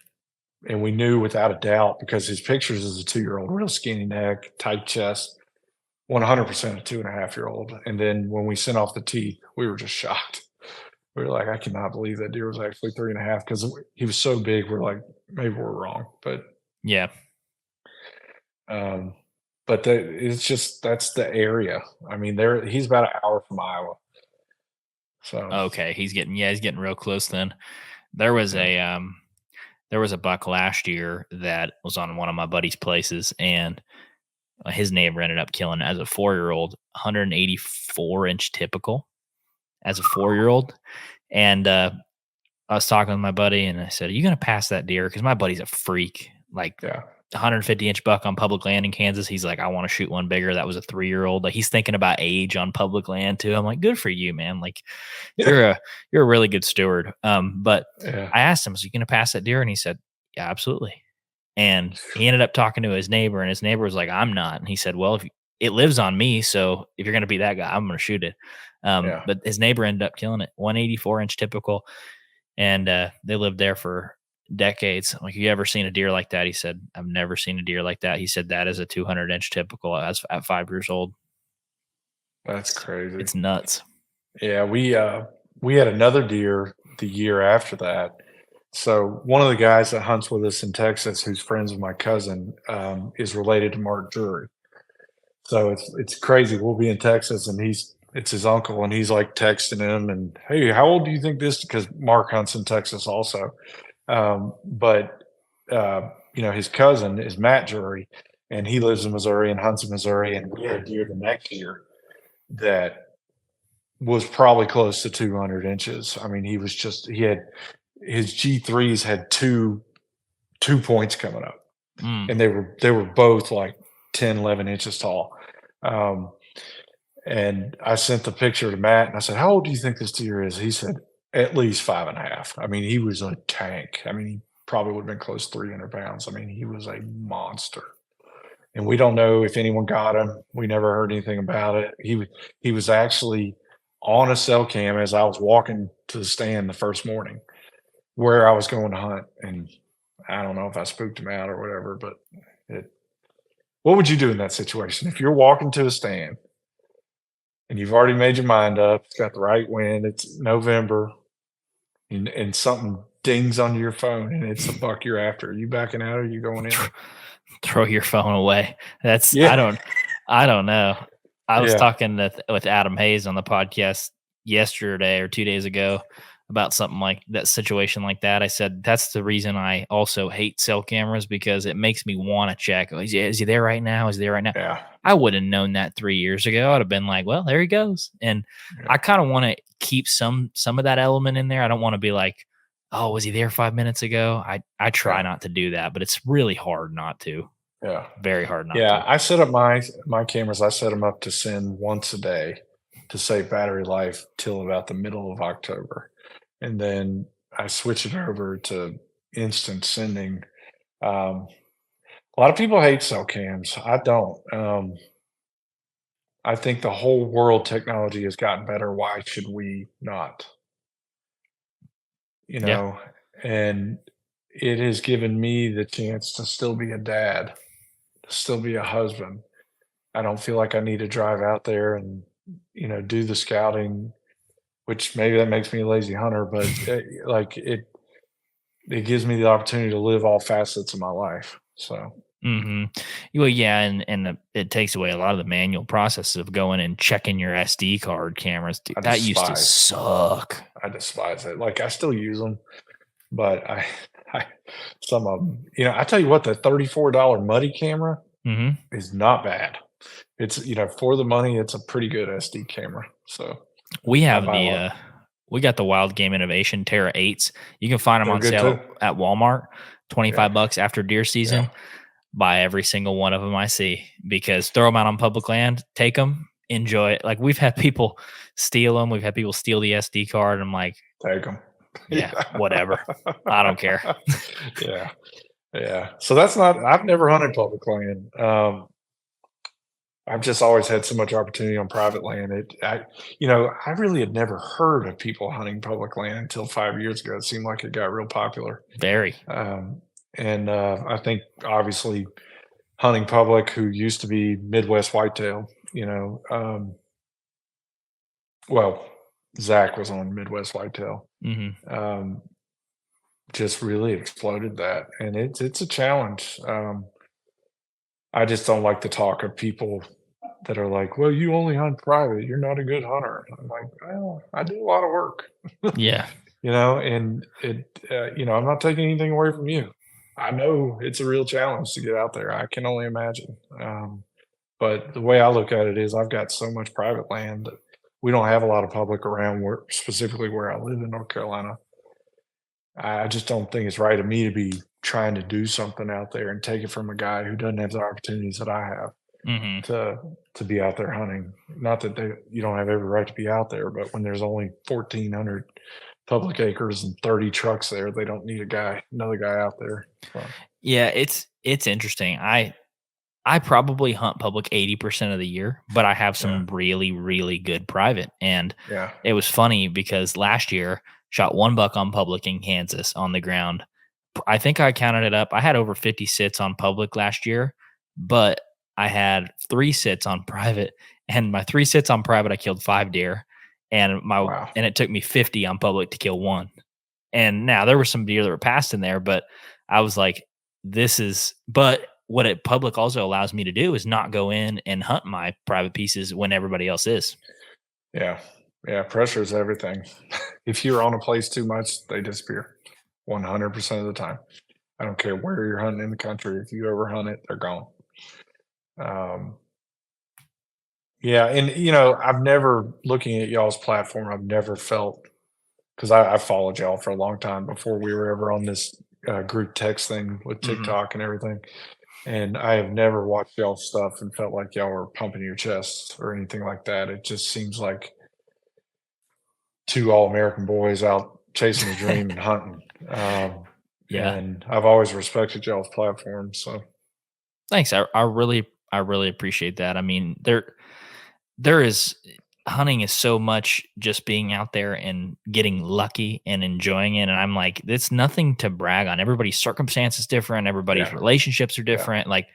and we knew without a doubt because his pictures as a 2-year-old, real skinny neck, tight chest, 100% a 2.5-year-old. And then when we sent off the teeth, we were just shocked. We were like, I cannot believe that deer was actually 3.5 because he was so big. We're like, maybe we're wrong, but Yeah. um, it's just that's the area. I mean, he's about an hour from Iowa. So Okay. He's getting real close then. There was yeah. a buck last year that was on one of my buddy's places, and his neighbor ended up killing as a 4-year-old, 184-inch typical as a 4-year-old. And I was talking with my buddy, and I said, "Are you going to pass that deer?" Because my buddy's a freak, like Yeah. 150-inch buck on public land in Kansas. He's like, "I want to shoot one bigger." That was a 3-year-old. Like he's thinking about age on public land too. I'm like, "Good for you, man! Like you're a really good steward." But Yeah. I asked him, "Is he going to pass that deer?" And he said, "Yeah, absolutely." And he ended up talking to his neighbor, and his neighbor was like, "I'm not." And he said, "Well, if it lives on me, so if you're going to be that guy, I'm going to shoot it." Yeah. But his neighbor ended up killing it, 184-inch typical, and they lived there for decades. Like, you ever seen a deer like that? He said, "I've never seen a deer like that." He said that is a 200-inch typical as at 5 years old. That's crazy. It's nuts. Yeah, we had another deer the year after that. So one of the guys that hunts with us in Texas, who's friends with my cousin, is related to Mark Drury. So it's crazy. We'll be in Texas, and it's his uncle, and he's like texting him, and hey, how old do you think this? Because Mark hunts in Texas also, but his cousin is Matt Drury, and he lives in Missouri and hunts in Missouri, and we had a deer the next year that was probably close to 200 inches. I mean, he had his G3s had two points coming up, and they were both like 10, 11 inches tall. And I sent the picture to Matt, and I said, "How old do you think this deer is?" He said, "At least 5.5." I mean, he was a tank. I mean, he probably would have been close to 300 pounds. I mean, he was a monster. And we don't know if anyone got him. We never heard anything about it. He was actually on a cell cam as I was walking to the stand the first morning where I was going to hunt. And I don't know if I spooked him out or whatever, but what would you do in that situation? If you're walking to a stand and you've already made your mind up, it's got the right wind, it's November, and something dings on your phone and it's the buck you're after, are you backing out or are you going in? Throw your phone away. That's Yeah. I don't know. I was Yeah. talking with Adam Hayes on the podcast yesterday or 2 days ago about something like that, situation like that. I said that's the reason I also hate cell cameras, because it makes me want to check. Is he there right now? Is he there right now? Yeah. I would have known that 3 years ago. I'd have been like, well, there he goes. And I kind of want to keep some of that element in there. I don't want to be like, oh, was he there 5 minutes ago? I try not to do that, but it's really hard not to. Yeah. Very hard not Yeah. to. I set up my cameras. I set them up to send once a day to save battery life till about the middle of October. And then I switch it over to instant sending. A lot of people hate cell cams. I don't. I think the whole world technology has gotten better. Why should we not? You Yeah. know, and it has given me the chance to still be a dad, to still be a husband. I don't feel like I need to drive out there and, do the scouting, which maybe that makes me a lazy hunter, but it gives me the opportunity to live all facets of my life. So, Well, yeah, and it takes away a lot of the manual process of going and checking your SD card cameras. Dude, that used to suck. I despise it. Like, I still use them, but I some of them, I tell you what, the $34 Muddy camera is not bad. It's, for the money, it's a pretty good SD camera. So we have we got the Wild Game Innovation Terra 8s. You can find them on sale at Walmart, $25 after deer season. buy every single one of them I see, because throw them out on public land, take them, enjoy it. Like, we've had people steal them. We've had people steal the SD card. I'm like, Take them. yeah, whatever. I don't care. Yeah. Yeah. So I've never hunted public land. I've just always had so much opportunity on private land. I really had never heard of people hunting public land until 5 years ago. It seemed like it got real popular. Very. And I think obviously hunting public, who used to be Midwest Whitetail, well, Zach was on Midwest Whitetail. Just really exploded that, and it's a challenge. I just don't like the talk of people that are like, "Well, you only hunt private. You're not a good hunter." I'm like, "Well, I do a lot of work." Yeah. And I'm not taking anything away from you. I know it's a real challenge to get out there. I can only imagine. But the way I look at it is, I've got so much private land that we don't have a lot of public around, specifically where I live in North Carolina. I just don't think it's right of me to be trying to do something out there and take it from a guy who doesn't have the opportunities that I have to be out there hunting. Not that you don't have every right to be out there, but when there's only 1,400 public acres and 30 trucks there, they don't need another guy out there. So. Yeah, it's interesting. I probably hunt public 80% of the year, but I have some really, really good private. And it was funny because last year shot one buck on public in Kansas on the ground. I think I counted it up. I had over 50 sits on public last year, but I had 3 sits on private, and my 3 sits on private, I killed 5 deer, and and it took me 50 on public to kill 1. And now there were some deer that were passed in there, but I was like, but what it public also allows me to do is not go in and hunt my private pieces when everybody else is. Yeah. Yeah. Pressure is everything. If you're on a place too much, they disappear 100% of the time. I don't care where you're hunting in the country. If you ever hunt it, they're gone. Yeah. And, I've never, looking at y'all's platform, I've never felt, because I followed y'all for a long time before we were ever on this group text thing with TikTok and everything. And I have never watched y'all's stuff and felt like y'all were pumping your chests or anything like that. It just seems like 2 all-American boys out chasing a dream and hunting. And I've always respected y'all's platform. So thanks. I really appreciate that. I mean, there is, hunting is so much just being out there and getting lucky and enjoying it. And I'm like, it's nothing to brag on. Everybody's circumstance is different. Everybody's relationships are different. Like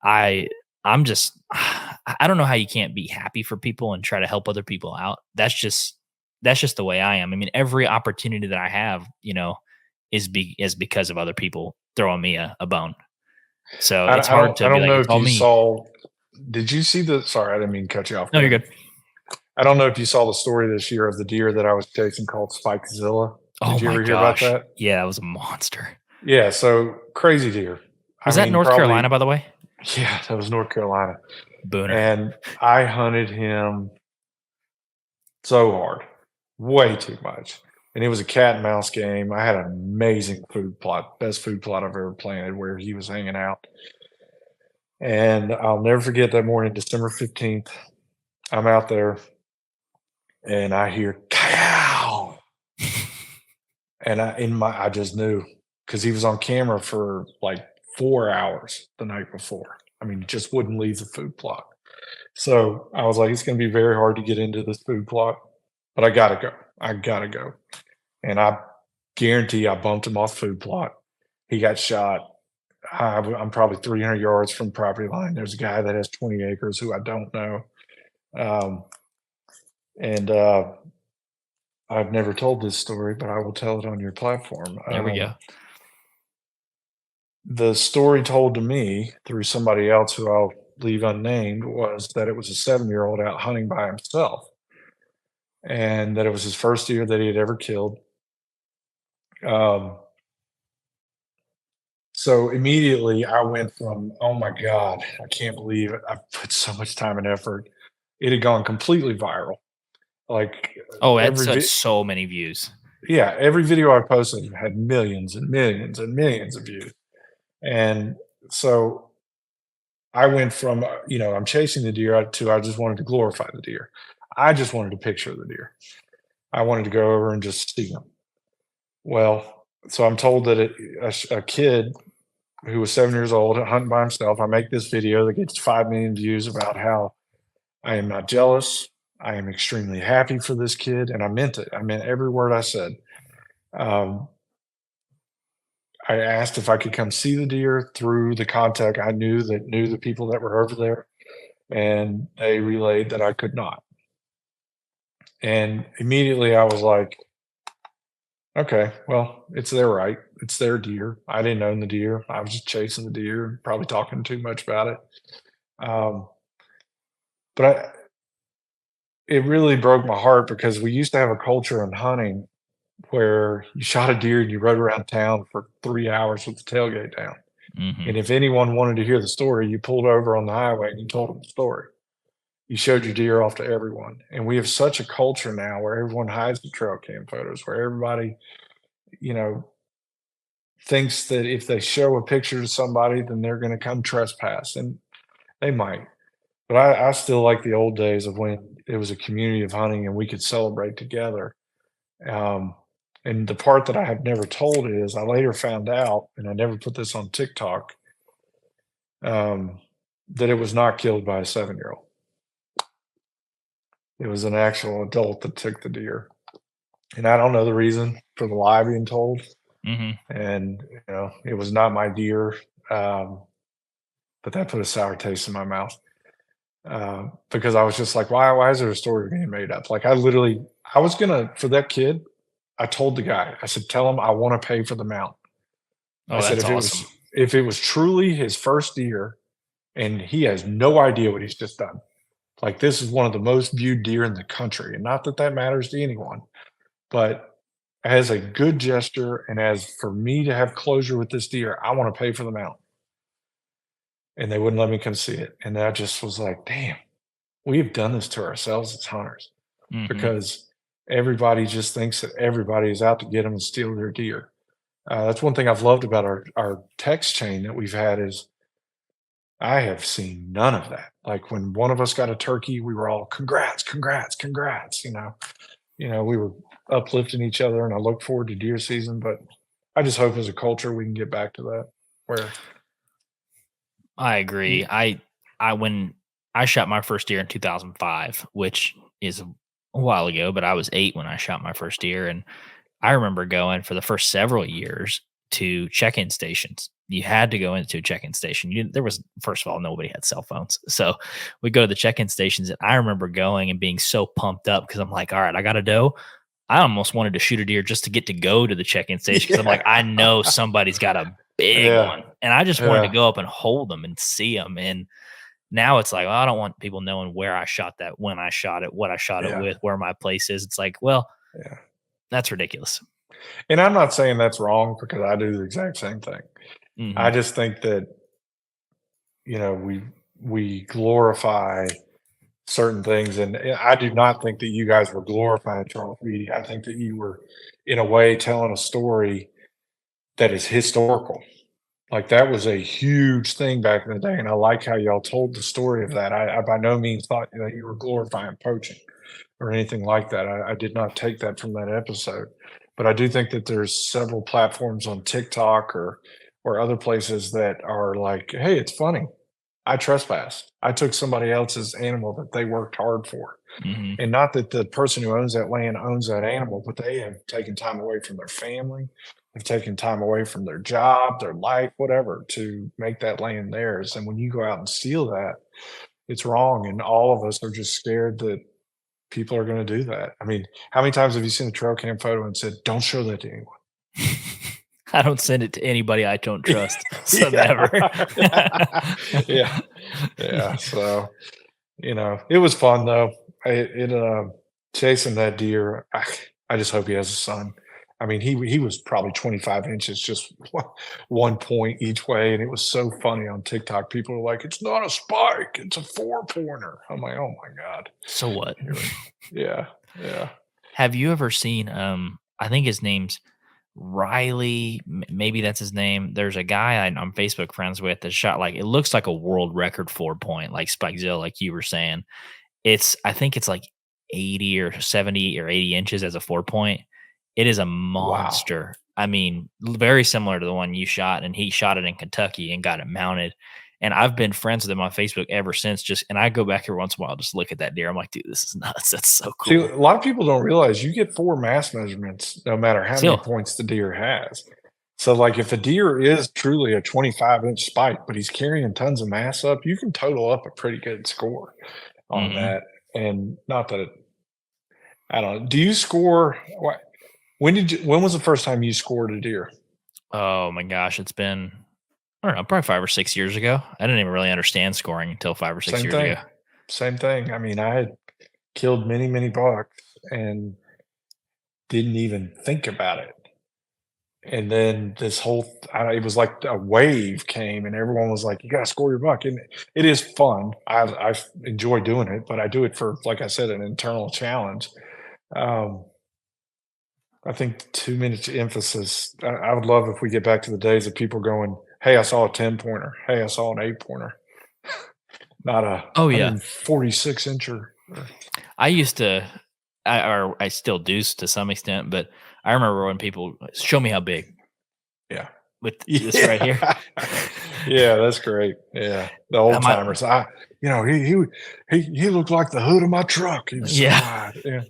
I'm just, I don't know how you can't be happy for people and try to help other people out. That's just the way I am. I mean, every opportunity that I have, is because of other people throwing me a bone. So it's hard to. I don't know if you saw. Did you see sorry, I didn't mean to cut you off. No, you're good. I don't know if you saw the story this year of the deer that I was chasing called SpikeZilla. Did you ever hear about that? Yeah, that was a monster. Yeah, so crazy deer. Was that North Carolina, by the way? Yeah, that was North Carolina. Booner. And I hunted him so hard, way too much. And it was a cat and mouse game. I had an amazing food plot, best food plot I've ever planted, where he was hanging out. And I'll never forget that morning, December 15th. I'm out there and I hear cow. And I just knew, because he was on camera for like 4 hours the night before. I mean, just wouldn't leave the food plot. So I was like, it's going to be very hard to get into this food plot, but I got to go. And I guarantee I bumped him off the food plot. He got shot. I'm probably 300 yards from the property line. There's a guy that has 20 acres who I don't know. I've never told this story, but I will tell it on your platform. There we go. The story told to me through somebody else who I'll leave unnamed was that it was a 7-year-old out hunting by himself, and that it was his first deer that he had ever killed. So immediately I went from, oh my God, I can't believe it. I've put so much time and effort. It had gone completely viral. Like, it's so many views. Yeah, every video I posted had millions and millions and millions of views. And so I went from, I'm chasing the deer to I just wanted to glorify the deer. I just wanted a picture of the deer. I wanted to go over and just see them. Well, so I'm told that a kid who was 7 years old hunting by himself, I make this video that gets 5 million views about how I am not jealous. I am extremely happy for this kid. And I meant it. I meant every word I said. I asked if I could come see the deer through the contact I knew the people that were over there. And they relayed that I could not. And immediately I was like, okay, well, it's their right. It's their deer. I didn't own the deer. I was just chasing the deer, probably talking too much about it. But it really broke my heart because we used to have a culture in hunting where you shot a deer and you rode around town for 3 hours with the tailgate down. Mm-hmm. And if anyone wanted to hear the story, you pulled over on the highway and you told them the story. You showed your deer off to everyone. And we have such a culture now where everyone hides the trail cam photos, where everybody, thinks that if they show a picture to somebody, then they're going to come trespass. And they might. But I still like the old days of when it was a community of hunting and we could celebrate together. And the part that I have never told is I later found out, and I never put this on TikTok, that it was not killed by a 7-year-old. It was an actual adult that took the deer. And I don't know the reason for the lie being told. Mm-hmm. And, it was not my deer. But that put a sour taste in my mouth. Because I was just like, why is there a story being made up? Like I was going to, for that kid, I told the guy, I said, tell him I want to pay for the mount. Oh, I said, that's awesome. if it was truly his first deer and he has no idea what he's just done, like this is one of the most viewed deer in the country. And not that matters to anyone, but as a good gesture and as for me to have closure with this deer, I want to pay for the mount. And they wouldn't let me come see it. And I just was like, damn, we've done this to ourselves as hunters because everybody just thinks that everybody is out to get them and steal their deer. That's one thing I've loved about our text chain that we've had is I have seen none of that. Like when one of us got a turkey, we were all congrats. We were uplifting each other, and I look forward to deer season. But I just hope as a culture we can get back to that. Where I agree. When I shot my first deer in 2005, which is a while ago, but I was 8 when I shot my first deer, and I remember going for the first several years to check-in stations. You had to go into a check-in station. There was, first of all, nobody had cell phones. So we go to the check-in stations, and I remember going and being so pumped up because I'm like, all right, I got a doe. I almost wanted to shoot a deer just to get to go to the check-in station because I'm like, I know somebody's got a big one. And I just wanted to go up and hold them and see them. And now it's like, well, I don't want people knowing where I shot that, when I shot it, what I shot it with, where my place is. It's like, well, that's ridiculous. And I'm not saying that's wrong because I do the exact same thing. Mm-hmm. I just think that, we glorify certain things. And I do not think that you guys were glorifying Charles Beatty. I think that you were, in a way, telling a story that is historical. Like that was a huge thing back in the day. And I like how y'all told the story of that. I by no means thought that you were glorifying poaching or anything like that. I did not take that from that episode. But I do think that there's several platforms on TikTok or other places that are like, hey, it's funny. I trespassed. I took somebody else's animal that they worked hard for. Mm-hmm. And not that the person who owns that land owns that animal, but they have taken time away from their family. They've taken time away from their job, their life, whatever, to make that land theirs. And when you go out and steal that, it's wrong. And all of us are just scared that people are going to do that. I mean, how many times have you seen a trail cam photo and said, don't show that to anyone? I don't send it to anybody I don't trust. So never. Yeah. So, it was fun though. Chasing that deer. I just hope he has a son. I mean, he was probably 25 inches, just 1 point each way. And it was so funny on TikTok. People are like, it's not a spike. It's a 4-pointer. I'm like, oh my God. So what? Yeah. Have you ever seen, I think his name's Riley, maybe that's his name. There's a guy I'm Facebook friends with that shot like it looks like a world record 4-point, like SpikeZilla, like you were saying. I think it's like 80 or 70 or 80 inches as a 4-point. It is a Wow. monster. I mean, very similar to the one you shot, and he shot it in Kentucky and got it mounted. And I've been friends with him on Facebook ever since. And I go back here once in a while, just look at that deer. I'm like, dude, this is nuts. That's so See, cool. a lot of people don't realize you get 4 mass measurements no matter how many Still, points the deer has. So, like, if a deer is truly a 25-inch spike, but he's carrying tons of mass up, you can total up a pretty good score on that. And not that I don't know. Do you score? When was the first time you scored a deer? oh my gosh, it's been, I don't know, probably 5 or 6 years ago. I didn't even really understand scoring until 5 or 6 Same years thing. ago. Same thing. I mean, I had killed many, many bucks and didn't even think about it. And then this whole, it was like a wave came, and everyone was like, "You got to score your buck," and it is fun. I enjoy doing it, but I do it for, like I said, an internal challenge. Um, I think too much emphasis. I would love if we get back to the days of people going, "Hey, I saw a 10-pointer. Hey, I saw an 8-pointer," not a Oh yeah, 146-incher. I used to, or I still do to some extent, but I remember when people show me how big Yeah. with this right here. Yeah, that's great. Yeah, the old My, timers. He looked like the hood of my truck. He was so yeah, wide. Yeah,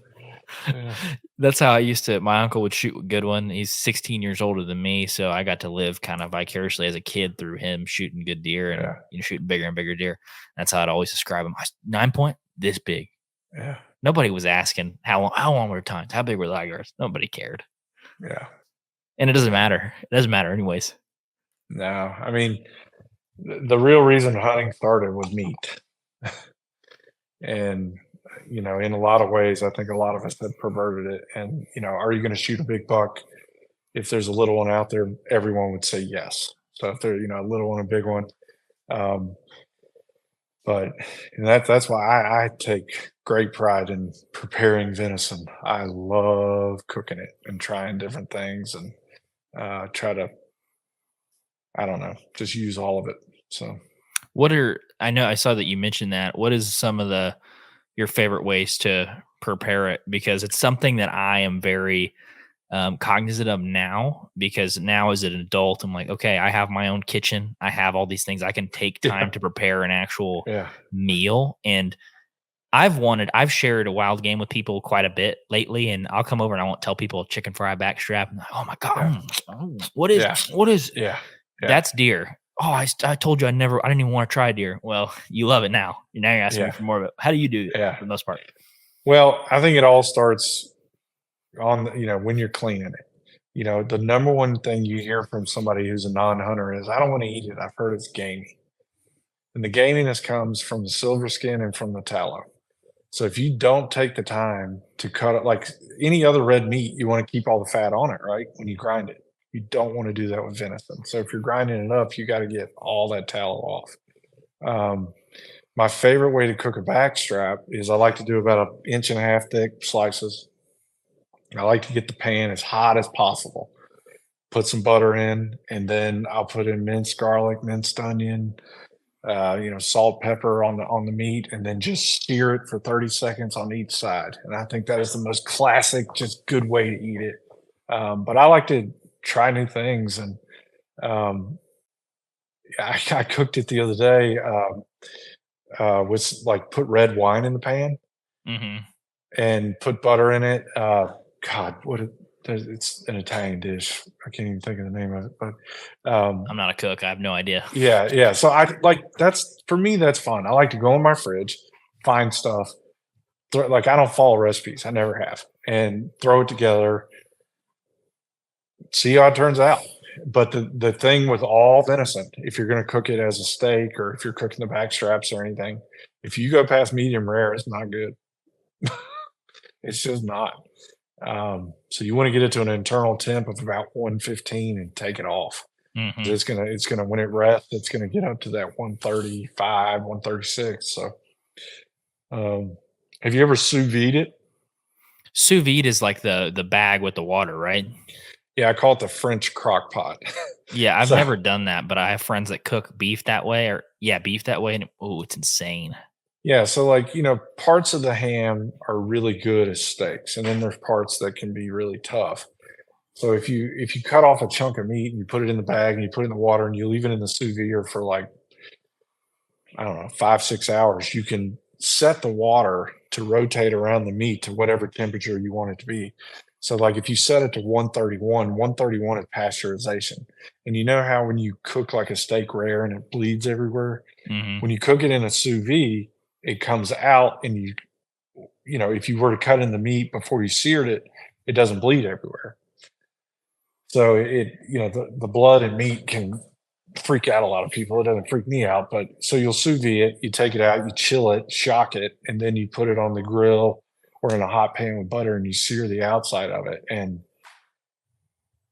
yeah, that's how I used to. My uncle would shoot a good one. He's 16 years older than me, so I got to live kind of vicariously as a kid through him shooting good deer and yeah, shooting bigger and bigger deer. That's how I'd always describe them. 9-point, this big. yeah, Nobody was asking how long were tines, how big were the ligers. Nobody cared, yeah. and it doesn't matter. It doesn't matter anyways. No, I mean, the real reason hunting started was meat, and in a lot of ways, I think a lot of us have perverted it. And are you going to shoot a big buck? If there's a little one out there, everyone would say yes. So if there's a little one, a big one, um, but that's why I take great pride in preparing venison. I love cooking it and trying different things and try to, I don't know, just use all of it. So I know I saw that you mentioned that. What is some of your favorite ways to prepare it? Because it's something that I am very cognizant of now, because now as an adult, I'm like, okay, I have my own kitchen. I have all these things. I can take time yeah, to prepare an actual yeah, meal. And I've shared a wild game with people quite a bit lately, and I'll come over and I won't tell people chicken fry backstrap. And like, oh my God, what yeah, is yeah, yeah, that's deer. Oh, I told you I didn't even want to try deer. Well, you love it now. Now you're asking me yeah, for more of it. How do you do it yeah. for the most part? Well, I think it all starts on when you're cleaning it. The number one thing you hear from somebody who's a non-hunter is, "I don't want to eat it. I've heard it's gamey." And the gaminess comes from the silver skin and from the tallow. So if you don't take the time to cut it like any other red meat, you want to keep all the fat on it, right? When you grind it, you don't want to do that with venison. So if you're grinding it up, you got to get all that tallow off. Um, my favorite way to cook a backstrap is I like to do about 1.5 inch thick slices. I like to get the pan as hot as possible. Put some butter in, and then I'll put in minced garlic, minced onion, salt, pepper on the meat, and then just sear it for 30 seconds on each side. And I think that is the most classic, just good way to eat it. But I like to try new things, and I cooked it the other day. With like put red wine in the pan Mm-hmm. and put butter in it. God, it's an Italian dish. I can't even think of the name of it, but I'm not a cook. I have no idea. yeah. So that's for me. That's fun. I like to go in my fridge, find stuff. Like, I don't follow recipes. I never have, and throw it together. See how it turns out. But the thing with all venison, if you're going to cook it as a steak or if you're cooking the back straps or anything, if you go past medium rare, it's not good. It's just not. So you want to get it to an internal temp of about 115 and take it off. Mm-hmm. It's gonna when it rests, it's gonna get up to that 135, 136. So, have you ever sous vide it? Sous vide is like the bag with the water, right? Yeah, I call it the French crock pot. Yeah, I've So never done that, but I have friends that cook beef that way, or yeah, beef that way, and oh, it's insane. yeah, so like, parts of the ham are really good as steaks, and then there's parts that can be really tough. So if you cut off a chunk of meat and you put it in the bag and you put it in the water and you leave it in the sous vide for like, I don't know, 5, 6 hours, you can set the water to rotate around the meat to whatever temperature you want it to be. So like if you set it to 131, 131 is pasteurization. And you know how when you cook like a steak rare and it bleeds everywhere, Hmm. when you cook it in a sous vide, it comes out and if you were to cut in the meat before you seared it, it doesn't bleed everywhere. So the blood and meat can freak out a lot of people. It doesn't freak me out, but so you'll sous vide it, you take it out, you chill it, shock it, and then you put it on the grill or in a hot pan with butter and you sear the outside of it. And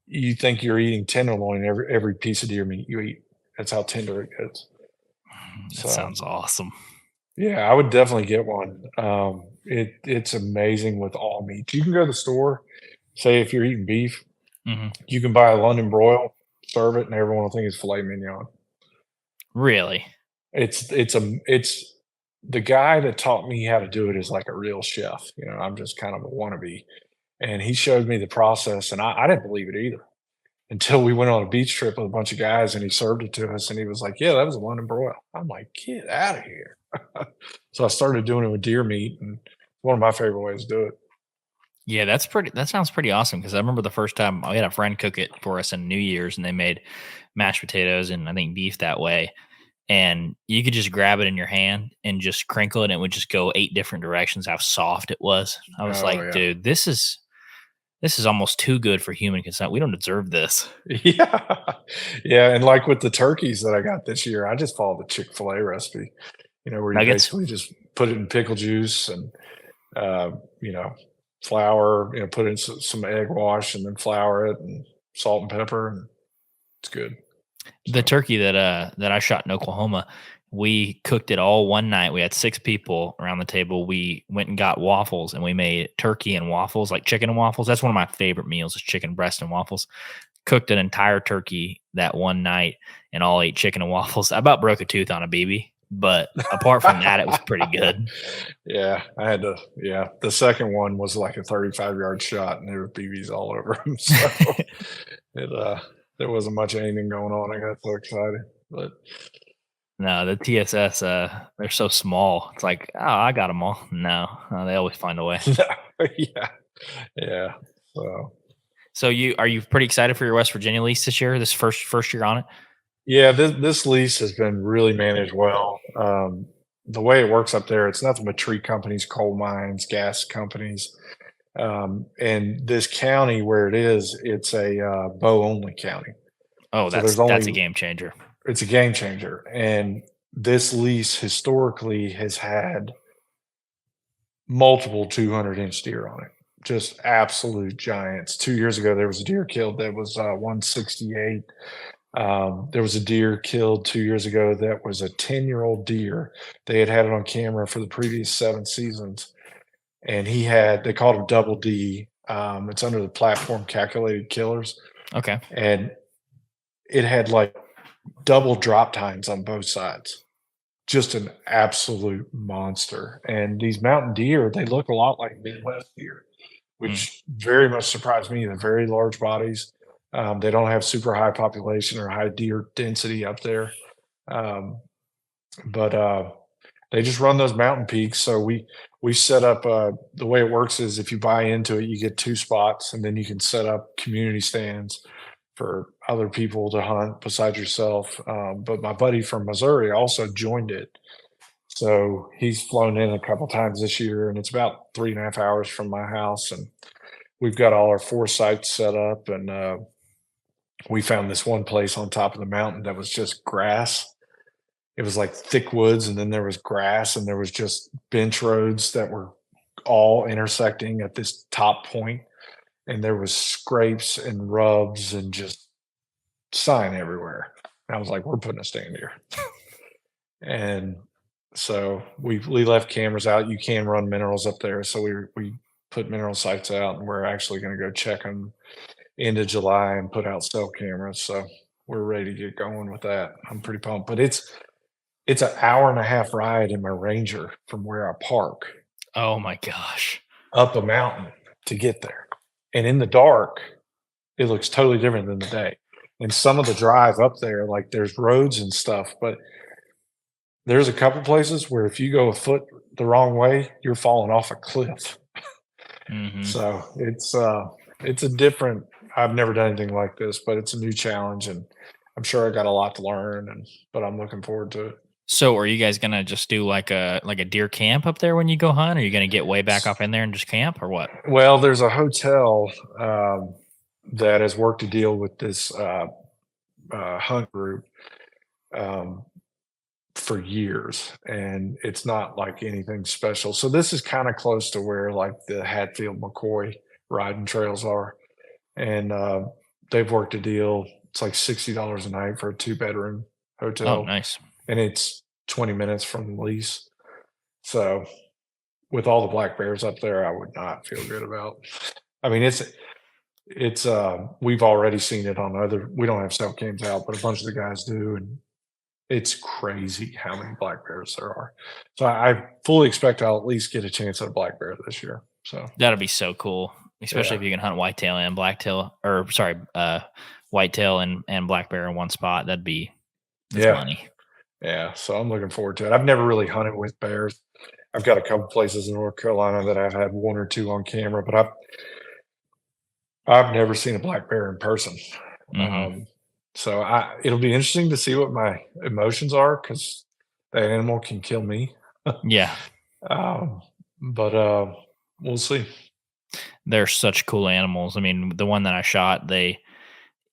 you think you're eating tenderloin every piece of deer meat you eat. That's how tender it gets. That So sounds awesome. yeah, I would definitely get one. It's amazing with all meats. You can go to the store, say if you're eating beef, Hmm. you can buy a London broil, serve it, and everyone will think it's filet mignon. Really? It's the guy that taught me how to do it is like a real chef. I'm just kind of a wannabe. And he showed me the process, and I didn't believe it either until we went on a beach trip with a bunch of guys and he served it to us and he was like, "Yeah, that was a London broil." I'm like, "Get out of here." So I started doing it with deer meat, and one of my favorite ways to do it. Yeah, that sounds pretty awesome because I remember the first time I had a friend cook it for us in New Year's and they made mashed potatoes and I think beef that way. And you could just grab it in your hand and just crinkle it and it would just go 8 different directions, how soft it was. I was Oh like, yeah. dude, this is almost too good for human consent. We don't deserve this. Yeah. Yeah, and like with the turkeys that I got this year, I just followed the Chick-fil-A recipe, where you Nuggets. basically just put it in pickle juice and, uh, you know, flour, put in some egg wash and then flour it and salt and pepper, and it's good. The So turkey that I shot in Oklahoma, we cooked it all one night. We had 6 people around the table. We went and got waffles and we made turkey and waffles, like chicken and waffles. That's one of my favorite meals is chicken breast and waffles. Cooked an entire turkey that one night and all ate chicken and waffles. I about broke a tooth on a BB, but apart from that, it was pretty good. yeah, the second one was like a 35-yard shot and there were BBs all over him. So it there wasn't much anything going on. I got so excited. But No, the TSS, they're so small. It's like, oh, I got them all. No, they always find a way. yeah. Yeah. So So are you pretty excited for your West Virginia lease this year? This first year on it? yeah, this lease has been really managed well. The way it works up there, it's nothing but tree companies, coal mines, gas companies. And this county where it is, it's a bow only county. Oh, So that's a game changer. it's a game changer. And this lease historically has had multiple 200-inch deer on it, just absolute giants. 2 years ago, there was a deer killed that was 168. There was a deer killed 2 years ago that was a 10-year-old deer. They had it on camera for the previous 7 seasons. And they called him Double D. It's under the platform Calculated Killers. Okay. And it had like double drop tines on both sides. Just an absolute monster. And these mountain deer, they look a lot like Midwest deer, which very much surprised me. They're very large bodies. They don't have super high population or high deer density up there. But they just run those mountain peaks. So we set up the way it works is if you buy into it, you get 2 spots, and then you can set up community stands for other people to hunt besides yourself. But my buddy from Missouri also joined it. So he's flown in a couple times this year, and it's about 3.5 hours from my house. And we've got all our 4 sites set up, and we found this one place on top of the mountain that was just grass. It was like thick woods, and then there was grass, and there was just bench roads that were all intersecting at this top point, and there was scrapes and rubs and just sign everywhere. And I was like, "We're putting a stand here." And so we left cameras out. You can run minerals up there, so we put mineral sites out, and we're actually going to go check them end of July and put out cell cameras. So we're ready to get going with that. I'm pretty pumped. But it's an hour and a half ride in my Ranger from where I park Oh my gosh. up a mountain to get there. And in the dark, it looks totally different than the day. And some of the drive up there, like there's roads and stuff, but there's a couple places where if you go a foot the wrong way, you're falling off a cliff. Mhm. So it's a different. I've never done anything like this, but it's a new challenge, and I'm sure I got a lot to learn. But I'm looking forward to it. So are you guys gonna just do like a deer camp up there when you go hunt? Are you gonna get way back up in there and just camp or what? Well, there's a hotel that has worked a deal with this hunt group for years, and it's not like anything special. So this is kind of close to where like the Hatfield McCoy riding trails are, and they've worked a deal. It's like $60 a night for a 2-bedroom Oh, hotel, nice. and it's 20 minutes from the lease. So with all the black bears up there, I would not feel good about. I mean, it's we've already seen it on other. We don't have cell cams out, but a bunch of the guys do, and it's crazy how many black bears there are. So I fully expect I'll at least get a chance at a black bear this year. So That'll be so cool, especially Yeah. if you can hunt whitetail and blacktail, or sorry, whitetail and black bear in one spot. That's Yeah. money. yeah, so I'm looking forward to it. I've never really hunted with bears. I've got a couple places in North Carolina that I've had 1 or 2 on camera, but I've never seen a black bear in person. Mhm. So it'll be interesting to see what my emotions are because that animal can kill me. Yeah, But we'll see. they're such cool animals. I mean, the one that I shot,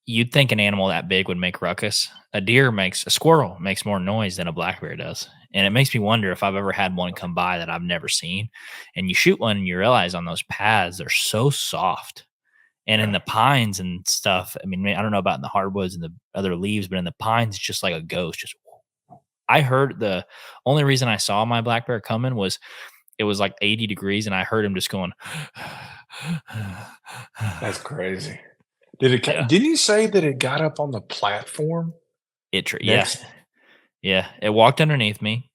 you'd think an animal that big would make ruckus. A squirrel makes more noise than a black bear does. And it makes me wonder if I've ever had one come by that I've never seen. And you shoot one and you realize on those paths, they're so soft. And in Yeah. the pines and stuff, I mean, I don't know about in the hardwoods and the other leaves, but in the pines, it's just like a ghost. Just I heard the only reason I saw my black bear coming was it was like 80 degrees and I heard him just going. That's crazy. Did it? Yeah. Didn't you say that it got up on the platform Yeah, next? yeah. It walked underneath me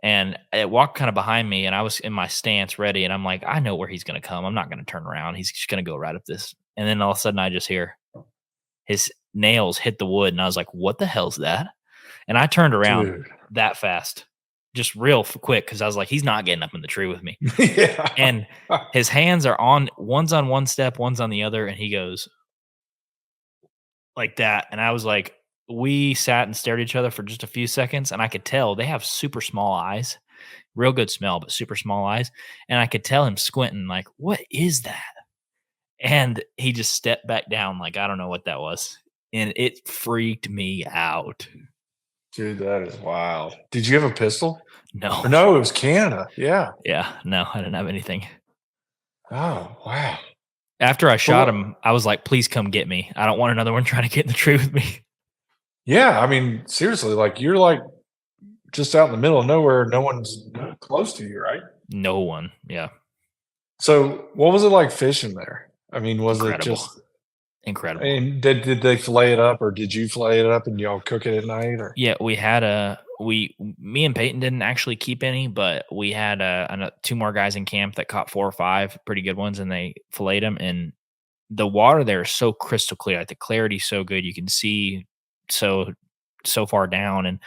and it walked kind of behind me, and I was in my stance ready. And I'm like, I know where he's going to come. I'm not going to turn around. He's just going to go right up this. And then all of a sudden, I just hear his nails hit the wood, and I was like, what the hell's that? And I turned around Dude. that fast, just real quick, because I was like, he's not getting up in the tree with me. Yeah. And his hands are one's on one step, one's on the other, and he goes like that. And I was like, we sat and stared at each other for just a few seconds, and I could tell they have super small eyes, real good smell, but super small eyes. And I could tell him squinting, like, what is that? And he just stepped back down, like, I don't know what that was. And it freaked me out. Dude, that is wild. Did you have a pistol? No. Or no, it was Canada. Yeah. Yeah, no, I didn't have anything. Oh, wow. After I shot what- him, I was like, please come get me. I don't want another one trying to get in the tree with me. Yeah. I mean, seriously, like you're like just out in the middle of nowhere. No one's close to you, right? No one. Yeah. So what was it like fishing there? I mean, was Incredible. it just Incredible. and did they fillet it up or did you fillet it up and y'all cook it at night or Yeah, we had me and Peyton didn't actually keep any, but we had 2 more guys in camp that caught 4 or 5 pretty good ones, and they filleted them. And the water there is so crystal clear, like the clarity's so good, you can see so far down. And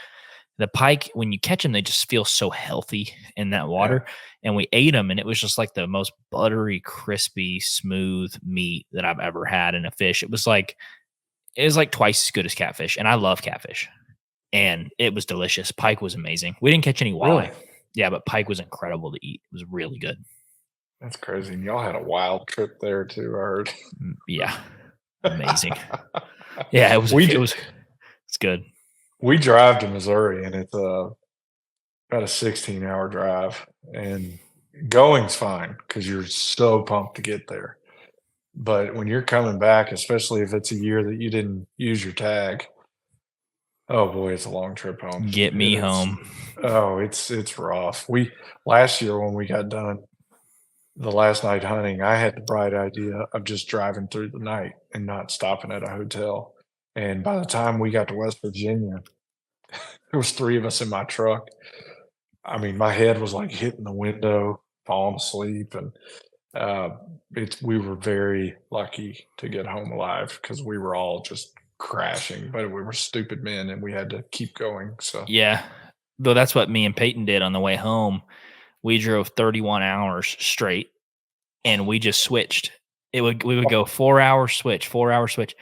the pike, when you catch them, they just feel so healthy in that water. And we ate them, and it was just like the most buttery, crispy, smooth meat that I've ever had in a fish. It was like twice as good as catfish, and I love catfish. And it was delicious. Pike was amazing. We didn't catch any walleye. Really? Yeah, but pike was incredible to eat. It was really good. That's crazy. And y'all had a wild trip there too, I heard. Yeah, amazing. Yeah, it's good. We drive to Missouri and it's about a 16-hour drive, and going's fine because you're so pumped to get there. But when you're coming back, especially if it's a year that you didn't use your tag, oh boy, it's a long trip home. Get me home. Oh, it's rough. Last year when we got done, the last night hunting, I had the bright idea of just driving through the night and not stopping at a hotel. And by the time we got to West Virginia, there was 3 of us in my truck. I mean, my head was like hitting the window, falling asleep, and we were very lucky to get home alive because we were all just crashing, but we were stupid men and we had to keep going. So Yeah. Though that's what me and Peyton did on the way home. We drove 31 hours straight and we just switched. We would go 4 hours switch, 4 hours switch.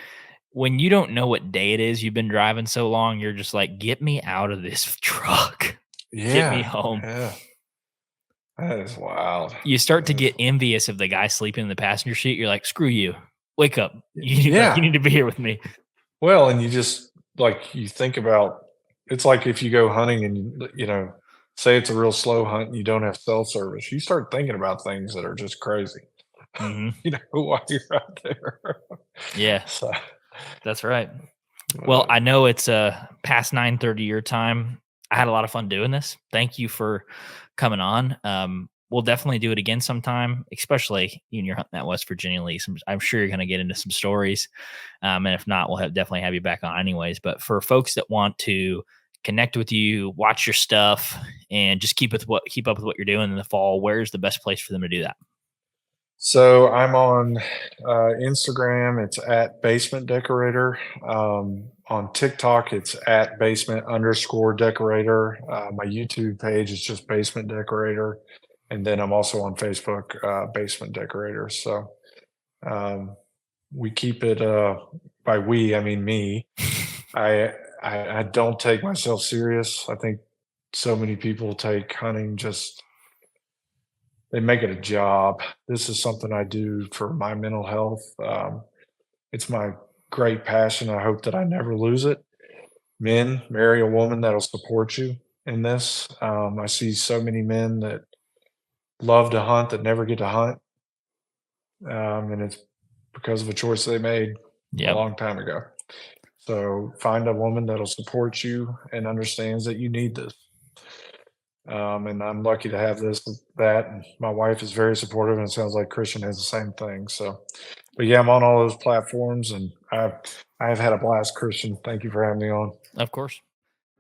When you don't know what day it is, you've been driving so long, you're just like, get me out of this truck. Get me home. Yeah. That is wild. You start to get envious of the guy sleeping in the passenger seat. You're like, screw you. Wake up. You need to be here with me. Well, and you just you think about, it's like if you go hunting and say it's a real slow hunt and you don't have cell service, you start thinking about things that are just crazy. Mm-hmm. While you're out there. Yeah. So, that's right. Well, I know it's past 9:30 your time. I had a lot of fun doing this. Thank you for coming on. We'll definitely do it again sometime, especially when you're hunting that West Virginia lease. I'm sure you're going to get into some stories. And if not, we'll definitely have you back on anyways. But for folks that want to connect with you, watch your stuff, and just keep up with what you're doing in the fall, where's the best place for them to do that? So I'm on Instagram. It's at Basement Decorator. On TikTok, it's at basement_decorator. My YouTube page is just Basement Decorator. And then I'm also on Facebook, Basement Decorator. So we keep it, by we, I mean me. I don't take myself serious. I think so many people take hunting they make it a job. This is something I do for my mental health. It's my great passion. I hope that I never lose it. Men, marry a woman that'll support you in this. I see so many men that love to hunt that never get to hunt. And it's because of a choice they made a long time ago. So find a woman that'll support you and understands that you need this. And I'm lucky to have that. And my wife is very supportive, and it sounds like Christian has the same thing. So, but yeah, I'm on all those platforms, and I've had a blast, Christian. Thank you for having me on. Of course.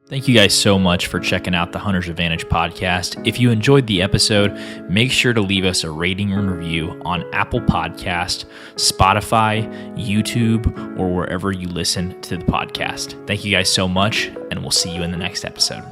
Thank you guys so much for checking out the Hunter's Advantage podcast. If you enjoyed the episode, make sure to leave us a rating and review on Apple Podcast, Spotify, YouTube, or wherever you listen to the podcast. Thank you guys so much, and we'll see you in the next episode.